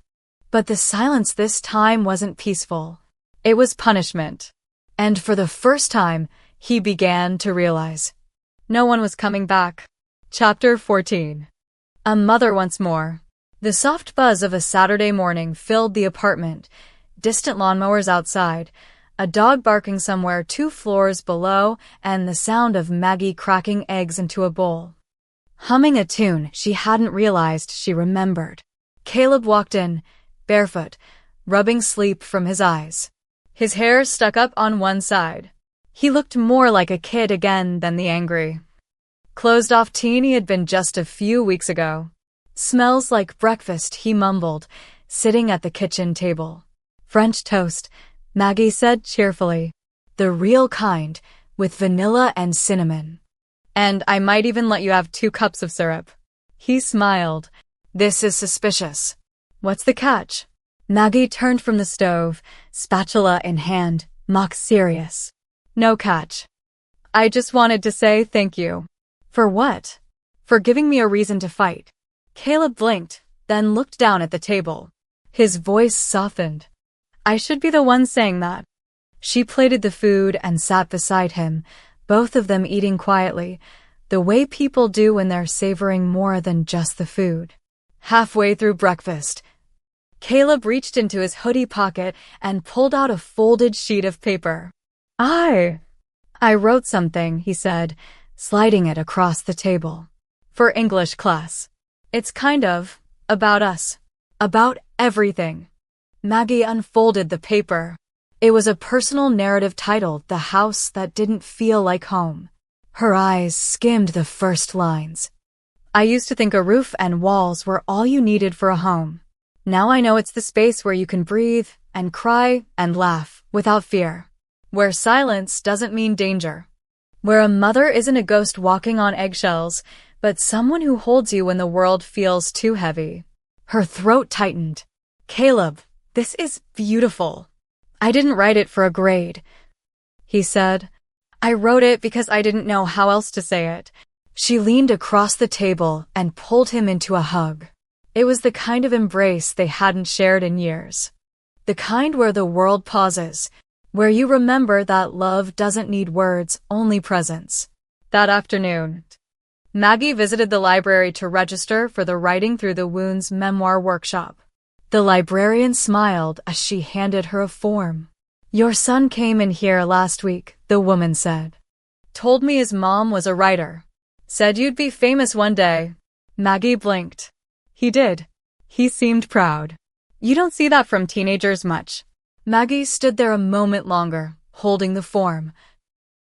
But the silence this time wasn't peaceful. It was punishment. And for the first time, he began to realize. No one was coming back. Chapter 14. A mother once more. The soft buzz of a Saturday morning filled the apartment. Distant lawnmowers outside, a dog barking somewhere 2 floors below, and the sound of Maggie cracking eggs into a bowl. Humming a tune she hadn't realized she remembered. Caleb walked in, barefoot, rubbing sleep from his eyes. His hair stuck up on one side. He looked more like a kid again than the angry, closed-off teen he had been just a few weeks ago. Smells like breakfast, he mumbled, sitting at the kitchen table. French toast, Maggie said cheerfully. The real kind, with vanilla and cinnamon. And I might even let you have 2 cups of syrup. He smiled. This is suspicious. What's the catch? Maggie turned from the stove, spatula in hand, mock serious. No catch. I just wanted to say thank you. For what? For giving me a reason to fight. Caleb blinked, then looked down at the table. His voice softened. I should be the one saying that. She plated the food and sat beside him, both of them eating quietly, the way people do when they're savoring more than just the food. Halfway through breakfast, Caleb reached into his hoodie pocket and pulled out a folded sheet of paper. I wrote something, he said, sliding it across the table. For English class. It's kind of about us. About everything. Maggie unfolded the paper. It was a personal narrative titled The House That Didn't Feel Like Home. Her eyes skimmed the first lines. I used to think a roof and walls were all you needed for a home. Now I know it's the space where you can breathe and cry and laugh without fear. Where silence doesn't mean danger. Where a mother isn't a ghost walking on eggshells, but someone who holds you when the world feels too heavy. Her throat tightened. Caleb, this is beautiful. I didn't write it for a grade, he said. I wrote it because I didn't know how else to say it. She leaned across the table and pulled him into a hug. It was the kind of embrace they hadn't shared in years. The kind where the world pauses, where you remember that love doesn't need words, only presence. That afternoon, Maggie visited the library to register for the Writing Through the Wounds memoir workshop. The librarian smiled as she handed her a form. Your son came in here last week, the woman said. Told me his mom was a writer. Said you'd be famous one day. Maggie blinked. He did. He seemed proud. You don't see that from teenagers much. Maggie stood there a moment longer, holding the form,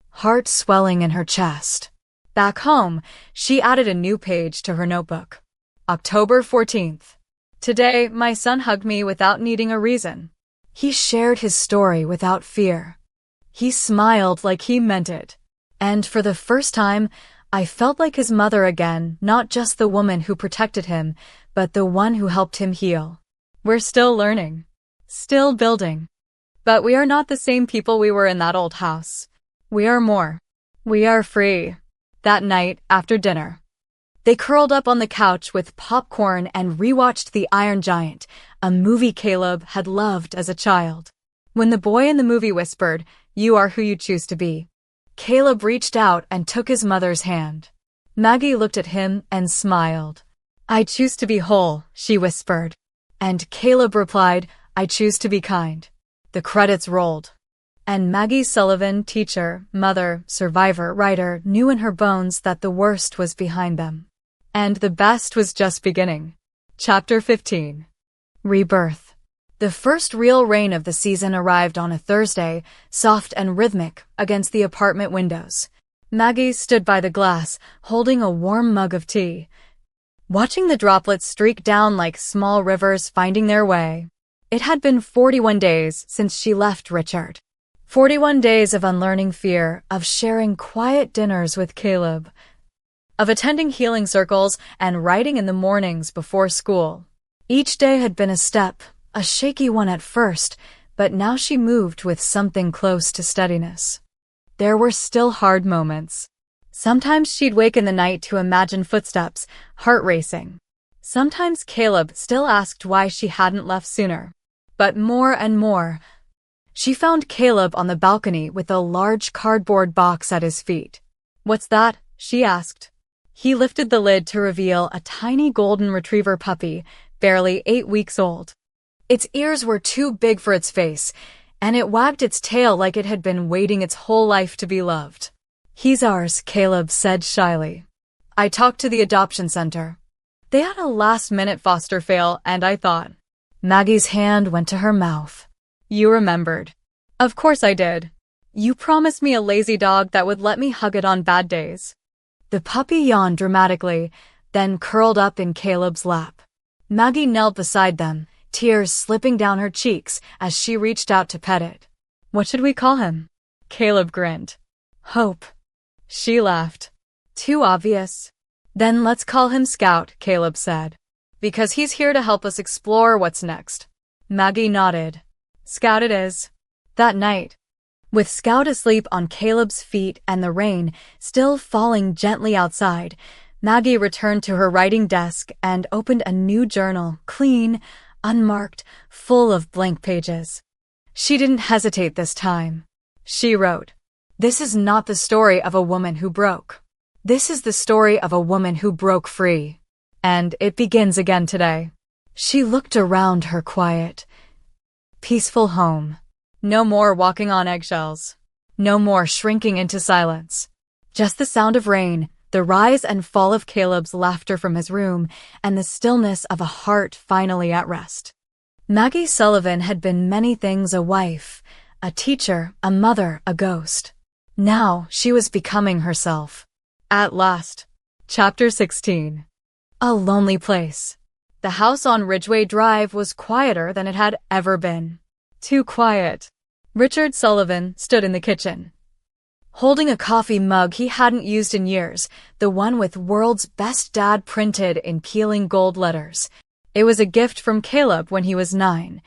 heart swelling in her chest. Back home, she added a new page to her notebook. October 14th. Today, my son hugged me without needing a reason. He shared his story without fear. He smiled like he meant it. And for the first time, I felt like his mother again, not just the woman who protected him, but the one who helped him heal. We're still learning. Still building. But we are not the same people we were in that old house. We are more. We are free. That night, after dinner, they curled up on the couch with popcorn and rewatched The Iron Giant, a movie Caleb had loved as a child. When the boy in the movie whispered, "You are who you choose to be," Caleb reached out and took his mother's hand. Maggie looked at him and smiled. I choose to be whole, she whispered. And Caleb replied, I choose to be kind. The credits rolled. And Maggie Sullivan, teacher, mother, survivor, writer, knew in her bones that the worst was behind them. And the best was just beginning. Chapter 15. Rebirth. The first real rain of the season arrived on a Thursday, soft and rhythmic, against the apartment windows. Maggie stood by the glass, holding a warm mug of tea, watching the droplets streak down like small rivers finding their way. It had been 41 days since she left Richard. 41 days of unlearning fear, of sharing quiet dinners with Caleb, of attending healing circles and writing in the mornings before school. Each day had been a step, a shaky one at first, but now she moved with something close to steadiness. There were still hard moments. Sometimes she'd wake in the night to imagine footsteps, heart racing. Sometimes Caleb still asked why she hadn't left sooner. But more and more, she found Caleb on the balcony with a large cardboard box at his feet. What's that? She asked. He lifted the lid to reveal a tiny golden retriever puppy, barely 8 weeks old. Its ears were too big for its face, and it wagged its tail like it had been waiting its whole life to be loved. He's ours, Caleb said shyly. I talked to the adoption center. They had a last-minute foster fail, and I thought. Maggie's hand went to her mouth. You remembered. Of course I did. You promised me a lazy dog that would let me hug it on bad days. The puppy yawned dramatically, then curled up in Caleb's lap. Maggie knelt beside them, tears slipping down her cheeks as she reached out to pet it. What should we call him? Caleb grinned. Hope. She laughed. Too obvious. Then let's call him Scout, Caleb said. Because he's here to help us explore what's next. Maggie nodded. Scout it is. That night, with Scout asleep on Caleb's feet and the rain still falling gently outside, Maggie returned to her writing desk and opened a new journal, clean, unmarked, full of blank pages. She didn't hesitate this time. She wrote, This is not the story of a woman who broke. This is the story of a woman who broke free. And it begins again today. She looked around her quiet, peaceful home. No more walking on eggshells. No more shrinking into silence. Just the sound of rain, the rise and fall of Caleb's laughter from his room, and the stillness of a heart finally at rest. Maggie Sullivan had been many things: a wife, a teacher, a mother, a ghost. Now she was becoming herself. At last. Chapter 16. A lonely place. The house on Ridgeway Drive was quieter than it had ever been. Too quiet. Richard Sullivan stood in the kitchen, holding a coffee mug he hadn't used in years, the one with "World's Best Dad" printed in peeling gold letters. It was a gift from Caleb when he was 9,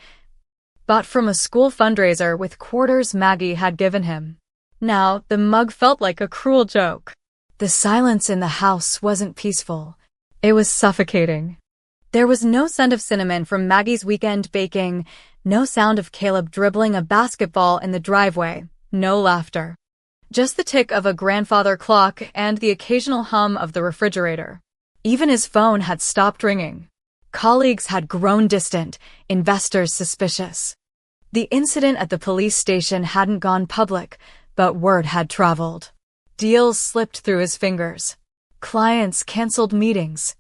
bought from a school fundraiser with quarters Maggie had given him. Now, the mug felt like a cruel joke. The silence in the house wasn't peaceful. It was suffocating. There was no scent of cinnamon from Maggie's weekend baking, no sound of Caleb dribbling a basketball in the driveway, no laughter. Just the tick of a grandfather clock and the occasional hum of the refrigerator. Even his phone had stopped ringing. Colleagues had grown distant, investors suspicious. The incident at the police station hadn't gone public, but word had traveled. Deals slipped through his fingers. Clients canceled meetings.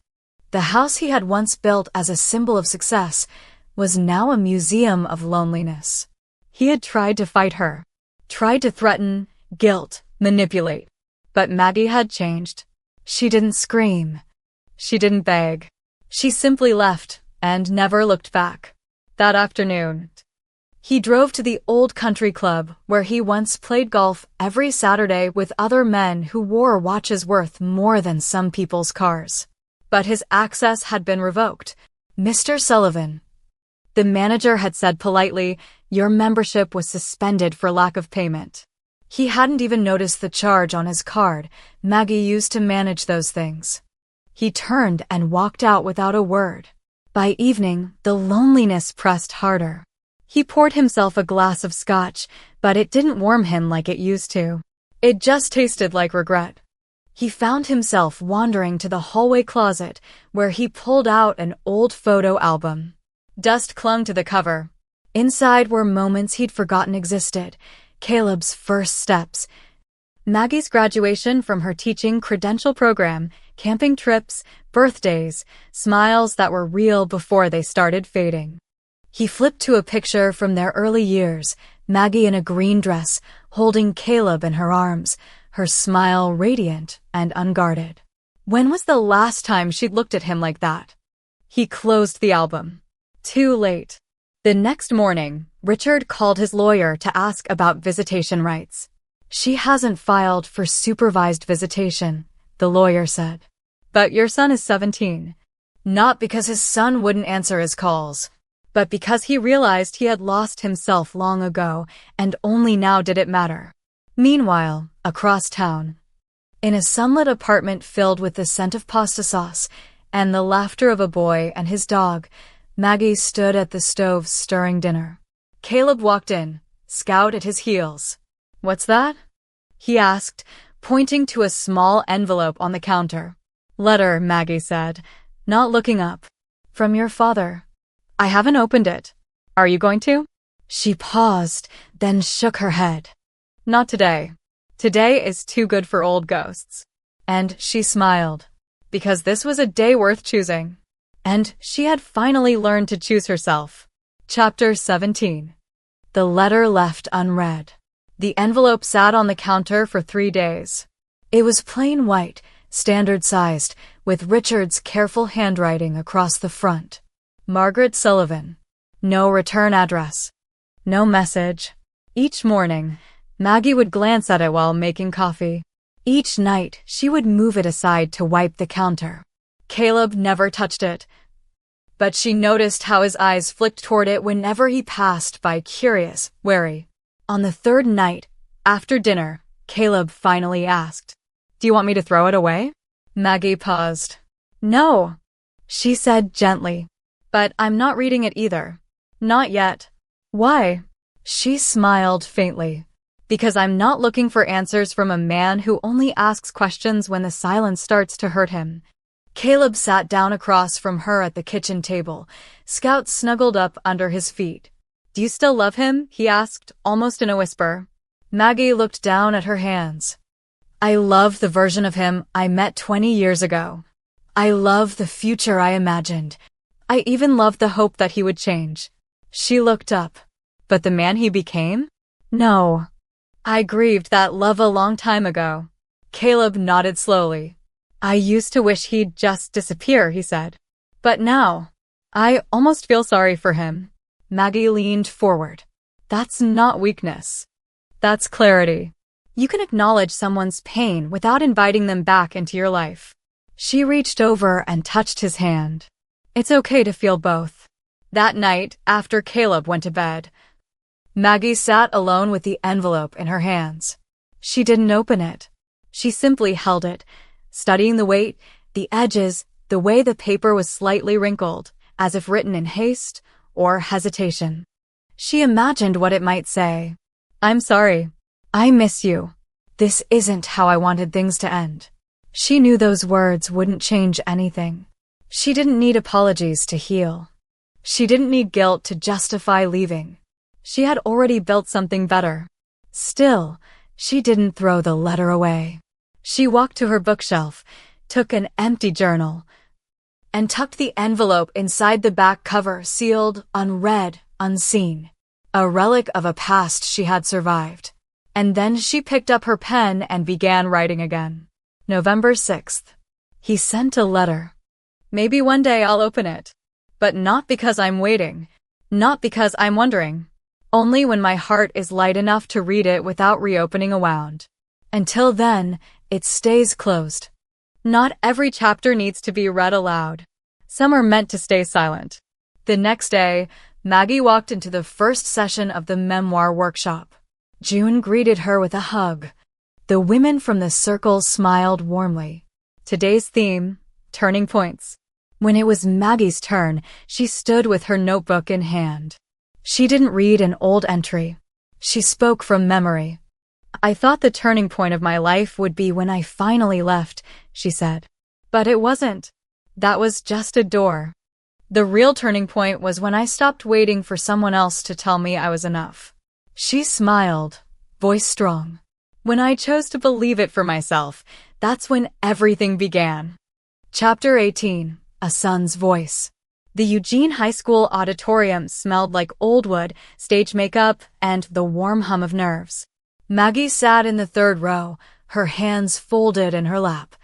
The house he had once built as a symbol of success was now a museum of loneliness. He had tried to fight her, tried to threaten, guilt, manipulate. But Maggie had changed. She didn't scream. She didn't beg. She simply left and never looked back. That afternoon, he drove to the old country club where he once played golf every Saturday with other men who wore watches worth more than some people's cars. But his access had been revoked. Mr. Sullivan, the manager had said politely, "Your membership was suspended for lack of payment." He hadn't even noticed the charge on his card Maggie used to manage those things. He turned and walked out without a word. By evening, the loneliness pressed harder. He poured himself a glass of scotch, but it didn't warm him like it used to. It just tasted like regret. He found himself wandering to the hallway closet, where he pulled out an old photo album. Dust clung to the cover. Inside were moments he'd forgotten existed. Caleb's first steps, Maggie's graduation from her teaching credential program, camping trips, birthdays, smiles that were real before they started fading. He flipped to a picture from their early years, Maggie in a green dress, holding Caleb in her arms, her smile radiant and unguarded. When was the last time she'd looked at him like that? He closed the album. Too late. The next morning, Richard called his lawyer to ask about visitation rights. "She hasn't filed for supervised visitation," the lawyer said. "But your son is 17. Not because his son wouldn't answer his calls, but because he realized he had lost himself long ago, and only now did it matter. Meanwhile, across town, in a sunlit apartment filled with the scent of pasta sauce and the laughter of a boy and his dog, Maggie stood at the stove stirring dinner. Caleb walked in, Scout at his heels. "What's that?" he asked, pointing to a small envelope on the counter. "Letter," Maggie said, not looking up. "From your father." "I haven't opened it. Are you going to?" She paused, then shook her head. "Not today. Today is too good for old ghosts." And she smiled, because this was a day worth choosing. And she had finally learned to choose herself. Chapter 17. The letter left unread. The envelope sat on the counter for 3 days. It was plain white, standard-sized, with Richard's careful handwriting across the front. Margaret Sullivan. No return address. No message. Each morning, Maggie would glance at it while making coffee. Each night, she would move it aside to wipe the counter. Caleb never touched it, but she noticed how his eyes flicked toward it whenever he passed by, curious, wary. On the third night, after dinner, Caleb finally asked, "Do you want me to throw it away?" Maggie paused. "No," she said gently. "But I'm not reading it either. Not yet." "Why?" She smiled faintly. "Because I'm not looking for answers from a man who only asks questions when the silence starts to hurt him." Caleb sat down across from her at the kitchen table, Scout snuggled up under his feet. "Do you still love him?" he asked, almost in a whisper. Maggie looked down at her hands. "I love the version of him I met 20 years ago. I love the future I imagined. I even love the hope that he would change." She looked up. "But the man he became?" "No." I grieved that love a long time ago. Caleb nodded slowly. I used to wish he'd just disappear, he said. But now, I almost feel sorry for him. Maggie leaned forward. That's not weakness. That's clarity. You can acknowledge someone's pain without inviting them back into your life. She reached over and touched his hand. It's okay to feel both. That night, after Caleb went to bed, Maggie sat alone with the envelope in her hands. She didn't open it. She simply held it, studying the weight, the edges, the way the paper was slightly wrinkled, as if written in haste or hesitation. She imagined what it might say. I'm sorry. I miss you. This isn't how I wanted things to end. She knew those words wouldn't change anything. She didn't need apologies to heal. She didn't need guilt to justify leaving. She had already built something better. Still, she didn't throw the letter away. She walked to her bookshelf, took an empty journal, and tucked the envelope inside the back cover, sealed, unread, unseen. A relic of a past she had survived. And then she picked up her pen and began writing again. November 6th. He sent a letter. Maybe one day I'll open it. But not because I'm waiting. Not because I'm wondering. Only when my heart is light enough to read it without reopening a wound. Until then, it stays closed. Not every chapter needs to be read aloud. Some are meant to stay silent. The next day, Maggie walked into the first session of the memoir workshop. June greeted her with a hug. The women from the circle smiled warmly. Today's theme, turning points. When it was Maggie's turn, she stood with her notebook in hand. She didn't read an old entry. She spoke from memory. I thought the turning point of my life would be when I finally left, she said. But it wasn't. That was just a door. The real turning point was when I stopped waiting for someone else to tell me I was enough. She smiled, voice strong. When I chose to believe it for myself, that's when everything began. Chapter 18. A Son's Voice. The Eugene High School auditorium smelled like old wood, stage makeup, and the warm hum of nerves. Maggie sat in the third row, her hands folded in her lap,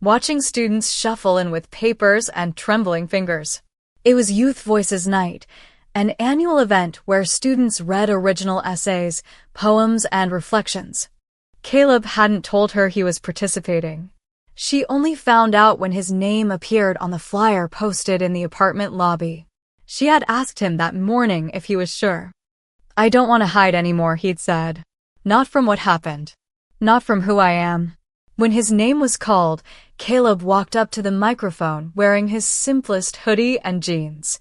watching students shuffle in with papers and trembling fingers. It was Youth Voices Night, an annual event where students read original essays, poems, and reflections. Caleb hadn't told her he was participating. She only found out when his name appeared on the flyer posted in the apartment lobby. She had asked him that morning if he was sure. I don't want to hide anymore, he'd said. Not from what happened. Not from who I am. When his name was called, Caleb walked up to the microphone wearing his simplest hoodie and jeans.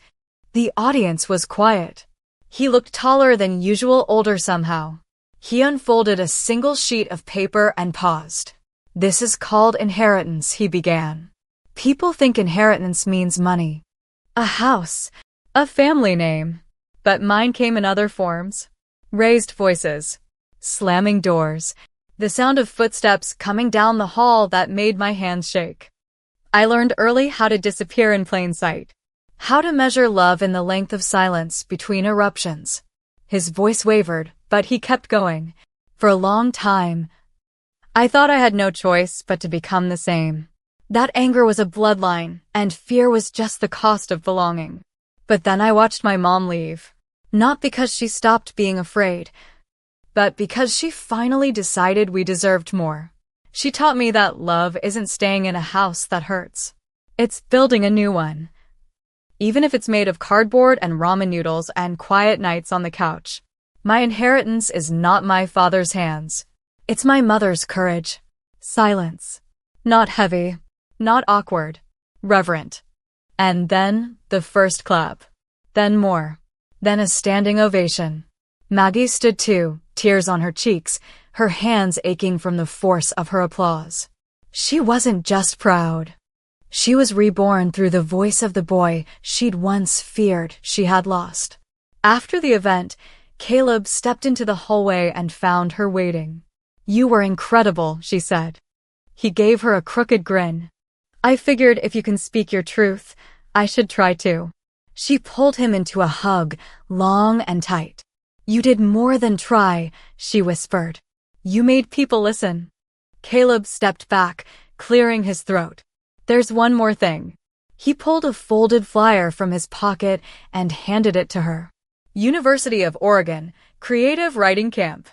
The audience was quiet. He looked taller than usual, older somehow. He unfolded a single sheet of paper and paused. This is called inheritance, he began. People think inheritance means money. A house. A family name. But mine came in other forms. Raised voices. Slamming doors. The sound of footsteps coming down the hall that made my hands shake. I learned early how to disappear in plain sight. How to measure love in the length of silence between eruptions. His voice wavered, but he kept going. For a long time, I thought I had no choice but to become the same. That anger was a bloodline, and fear was just the cost of belonging. But then I watched my mom leave. Not because she stopped being afraid, but because she finally decided we deserved more. She taught me that love isn't staying in a house that hurts. It's building a new one. Even if it's made of cardboard and ramen noodles and quiet nights on the couch. My inheritance is not my father's hands. It's my mother's courage. Silence. Not heavy. Not awkward. Reverent. And then the first clap. Then more. Then a standing ovation. Maggie stood too, tears on her cheeks, her hands aching from the force of her applause. She wasn't just proud. She was reborn through the voice of the boy she'd once feared she had lost. After the event, Caleb stepped into the hallway and found her waiting. You were incredible, she said. He gave her a crooked grin. I figured if you can speak your truth, I should try too. She pulled him into a hug, long and tight. You did more than try, she whispered. You made people listen. Caleb stepped back, clearing his throat. There's one more thing. He pulled a folded flyer from his pocket and handed it to her. University of Oregon, Creative Writing Camp.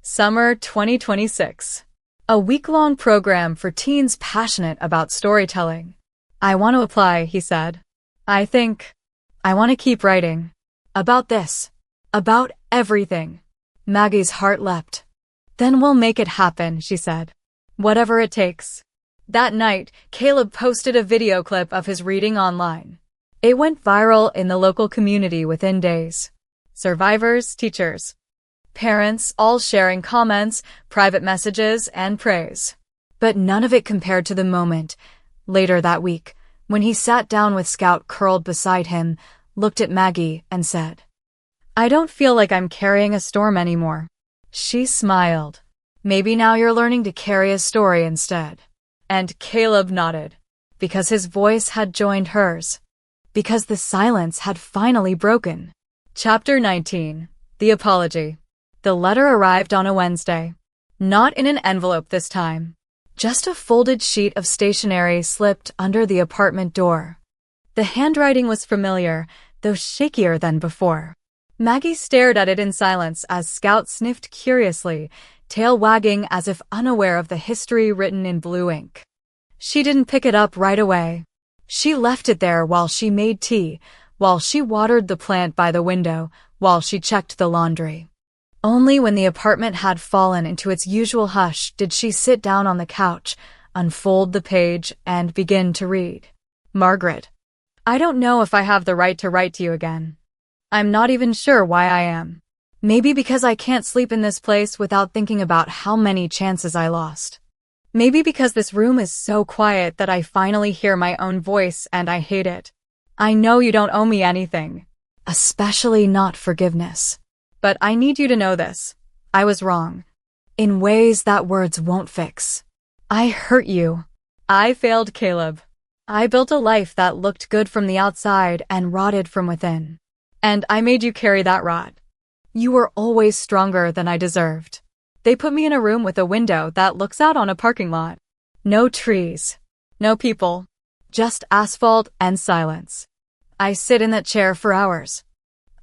Summer 2026. A week-long program for teens passionate about storytelling. I want to apply, he said. I want to keep writing. About this. About everything. Maggie's heart leapt. Then we'll make it happen, she said. Whatever it takes. That night, Caleb posted a video clip of his reading online. It went viral in the local community within days. Survivors, teachers, parents, all sharing comments, private messages, and praise. But none of it compared to the moment, later that week, when he sat down with Scout curled beside him, looked at Maggie, and said, I don't feel like I'm carrying a storm anymore. She smiled. Maybe now you're learning to carry a story instead. And Caleb nodded, because his voice had joined hers, because the silence had finally broken. Chapter 19. The Apology. The letter arrived on a Wednesday. Not in an envelope this time. Just a folded sheet of stationery slipped under the apartment door. The handwriting was familiar, though shakier than before. Maggie stared at it in silence as Scout sniffed curiously, tail wagging as if unaware of the history written in blue ink. She didn't pick it up right away. She left it there while she made tea, while she watered the plant by the window, while she checked the laundry. Only when the apartment had fallen into its usual hush did she sit down on the couch, unfold the page, and begin to read. Margaret. I don't know if I have the right to write to you again. I'm not even sure why I am. Maybe because I can't sleep in this place without thinking about how many chances I lost. Maybe because this room is so quiet that I finally hear my own voice and I hate it. I know you don't owe me anything. Especially not forgiveness. But I need you to know this. I was wrong. In ways that words won't fix. I hurt you. I failed Caleb. I built a life that looked good from the outside and rotted from within. And I made you carry that rot. You were always stronger than I deserved. They put me in a room with a window that looks out on a parking lot. No trees. No people. Just asphalt and silence. I sit in that chair for hours.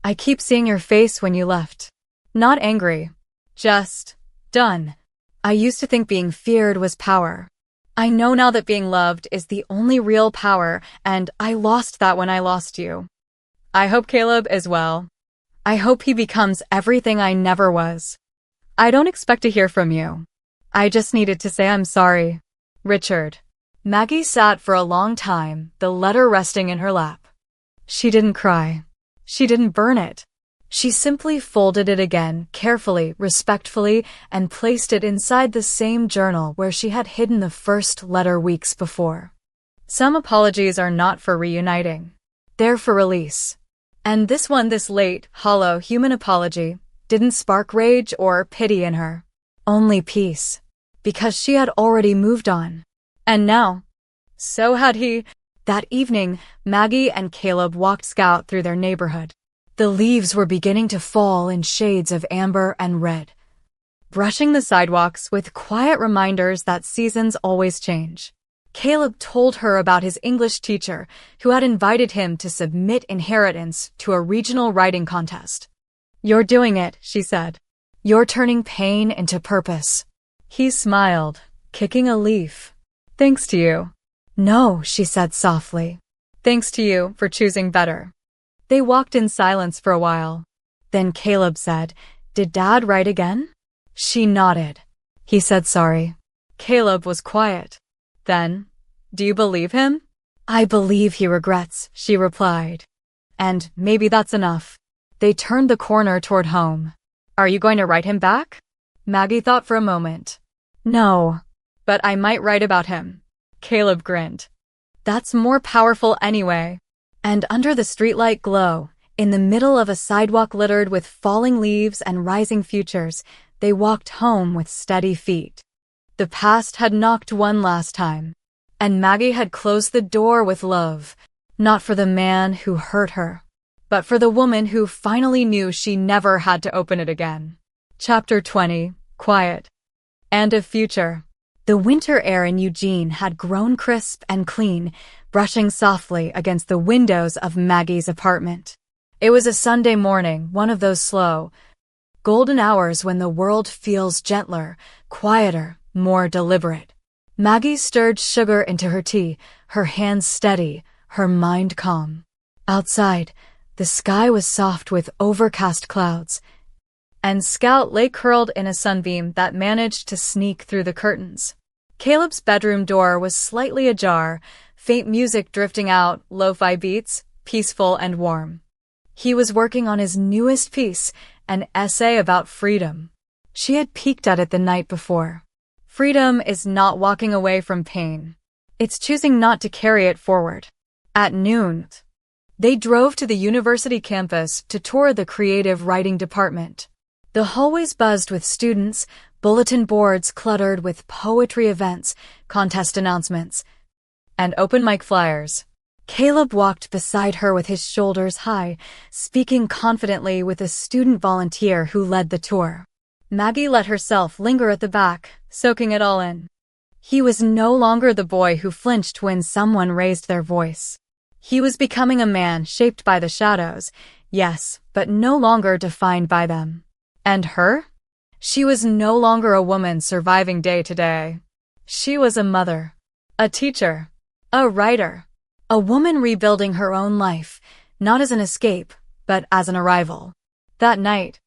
I keep seeing your face when you left. Not angry. Just done. I used to think being feared was power. I know now that being loved is the only real power, and I lost that when I lost you. I hope Caleb is well. I hope he becomes everything I never was. I don't expect to hear from you. I just needed to say I'm sorry. Richard. Maggie sat for a long time, the letter resting in her lap. She didn't cry. She didn't burn it. She simply folded it again, carefully, respectfully, and placed it inside the same journal where she had hidden the first letter weeks before. Some apologies are not for reuniting. They're for release. And this one, this late, hollow human apology, didn't spark rage or pity in her. Only peace. Because she had already moved on. And now, so had he. That evening, Maggie and Caleb walked Scout through their neighborhood. The leaves were beginning to fall in shades of amber and red, brushing the sidewalks with quiet reminders that seasons always change. Caleb told her about his English teacher, who had invited him to submit inheritance to a regional writing contest. You're doing it, she said. You're turning pain into purpose. He smiled, kicking a leaf. Thanks to you. No, she said softly. Thanks to you for choosing better. They walked in silence for a while. Then Caleb said, Did Dad write again? She nodded. He said sorry. Caleb was quiet. Then, do you believe him? I believe he regrets, she replied. And maybe that's enough. They turned the corner toward home. Are you going to write him back? Maggie thought for a moment. No. But I might write about him. Caleb grinned. That's more powerful anyway. And under the streetlight glow, in the middle of a sidewalk littered with falling leaves and rising futures, they walked home with steady feet. The past had knocked one last time, and Maggie had closed the door with love, not for the man who hurt her, but for the woman who finally knew she never had to open it again. Chapter 20. Quiet. And a future. The winter air in Eugene had grown crisp and clean, brushing softly against the windows of Maggie's apartment. It was a Sunday morning, one of those slow, golden hours when the world feels gentler, quieter, more deliberate. Maggie stirred sugar into her tea, her hands steady, her mind calm. Outside, the sky was soft with overcast clouds, and Scout lay curled in a sunbeam that managed to sneak through the curtains. Caleb's bedroom door was slightly ajar, faint music drifting out, lo-fi beats, peaceful and warm. He was working on his newest piece, an essay about freedom. She had peeked at it the night before. Freedom is not walking away from pain. It's choosing not to carry it forward. At noon, they drove to the university campus to tour the creative writing department. The hallways buzzed with students, bulletin boards cluttered with poetry events, contest announcements, and open mic flyers. Caleb walked beside her with his shoulders high, speaking confidently with a student volunteer who led the tour. Maggie let herself linger at the back, soaking it all in. He was no longer the boy who flinched when someone raised their voice. He was becoming a man shaped by the shadows, yes, but no longer defined by them. And her? She was no longer a woman surviving day to day. She was a mother, a teacher, a writer, a woman rebuilding her own life, not as an escape, but as an arrival. That night,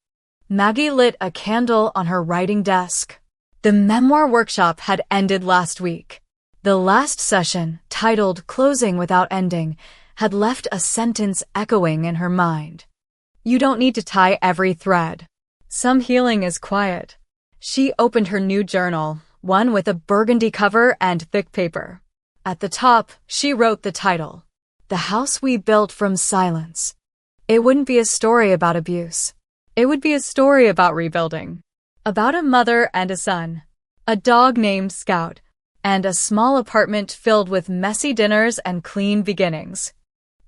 Maggie lit a candle on her writing desk. The memoir workshop had ended last week. The last session, titled Closing Without Ending, had left a sentence echoing in her mind. You don't need to tie every thread. Some healing is quiet. She opened her new journal, one with a burgundy cover and thick paper. At the top, she wrote the title, The House We Built from Silence. It wouldn't be a story about abuse. It would be a story about rebuilding. About a mother and a son, a dog named Scout, and a small apartment filled with messy dinners and clean beginnings.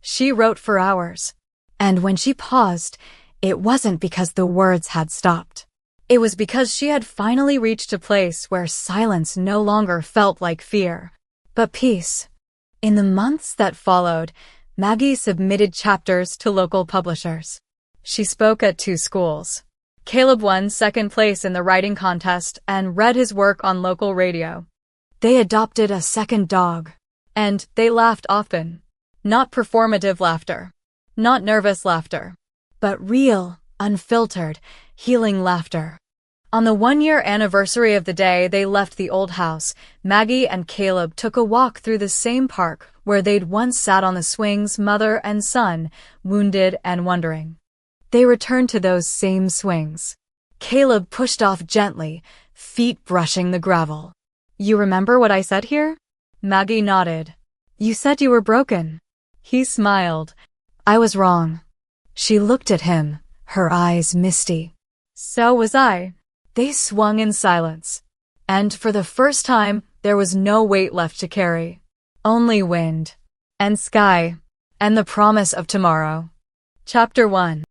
She wrote for hours. And when she paused, it wasn't because the words had stopped. It was because she had finally reached a place where silence no longer felt like fear, but peace. In the months that followed, Maggie submitted chapters to local publishers. She spoke at 2 schools. Caleb won second place in the writing contest and read his work on local radio. They adopted a second dog, and they laughed often. Not performative laughter, not nervous laughter, but real, unfiltered, healing laughter. On the 1-year anniversary of the day they left the old house, Maggie and Caleb took a walk through the same park where they'd once sat on the swings, mother and son, wounded and wondering. They returned to those same swings. Caleb pushed off gently, feet brushing the gravel. You remember what I said here? Maggie nodded. You said you were broken. He smiled. I was wrong. She looked at him, her eyes misty. So was I. They swung in silence. And for the first time, there was no weight left to carry. Only wind. And sky. And the promise of tomorrow. Chapter 1.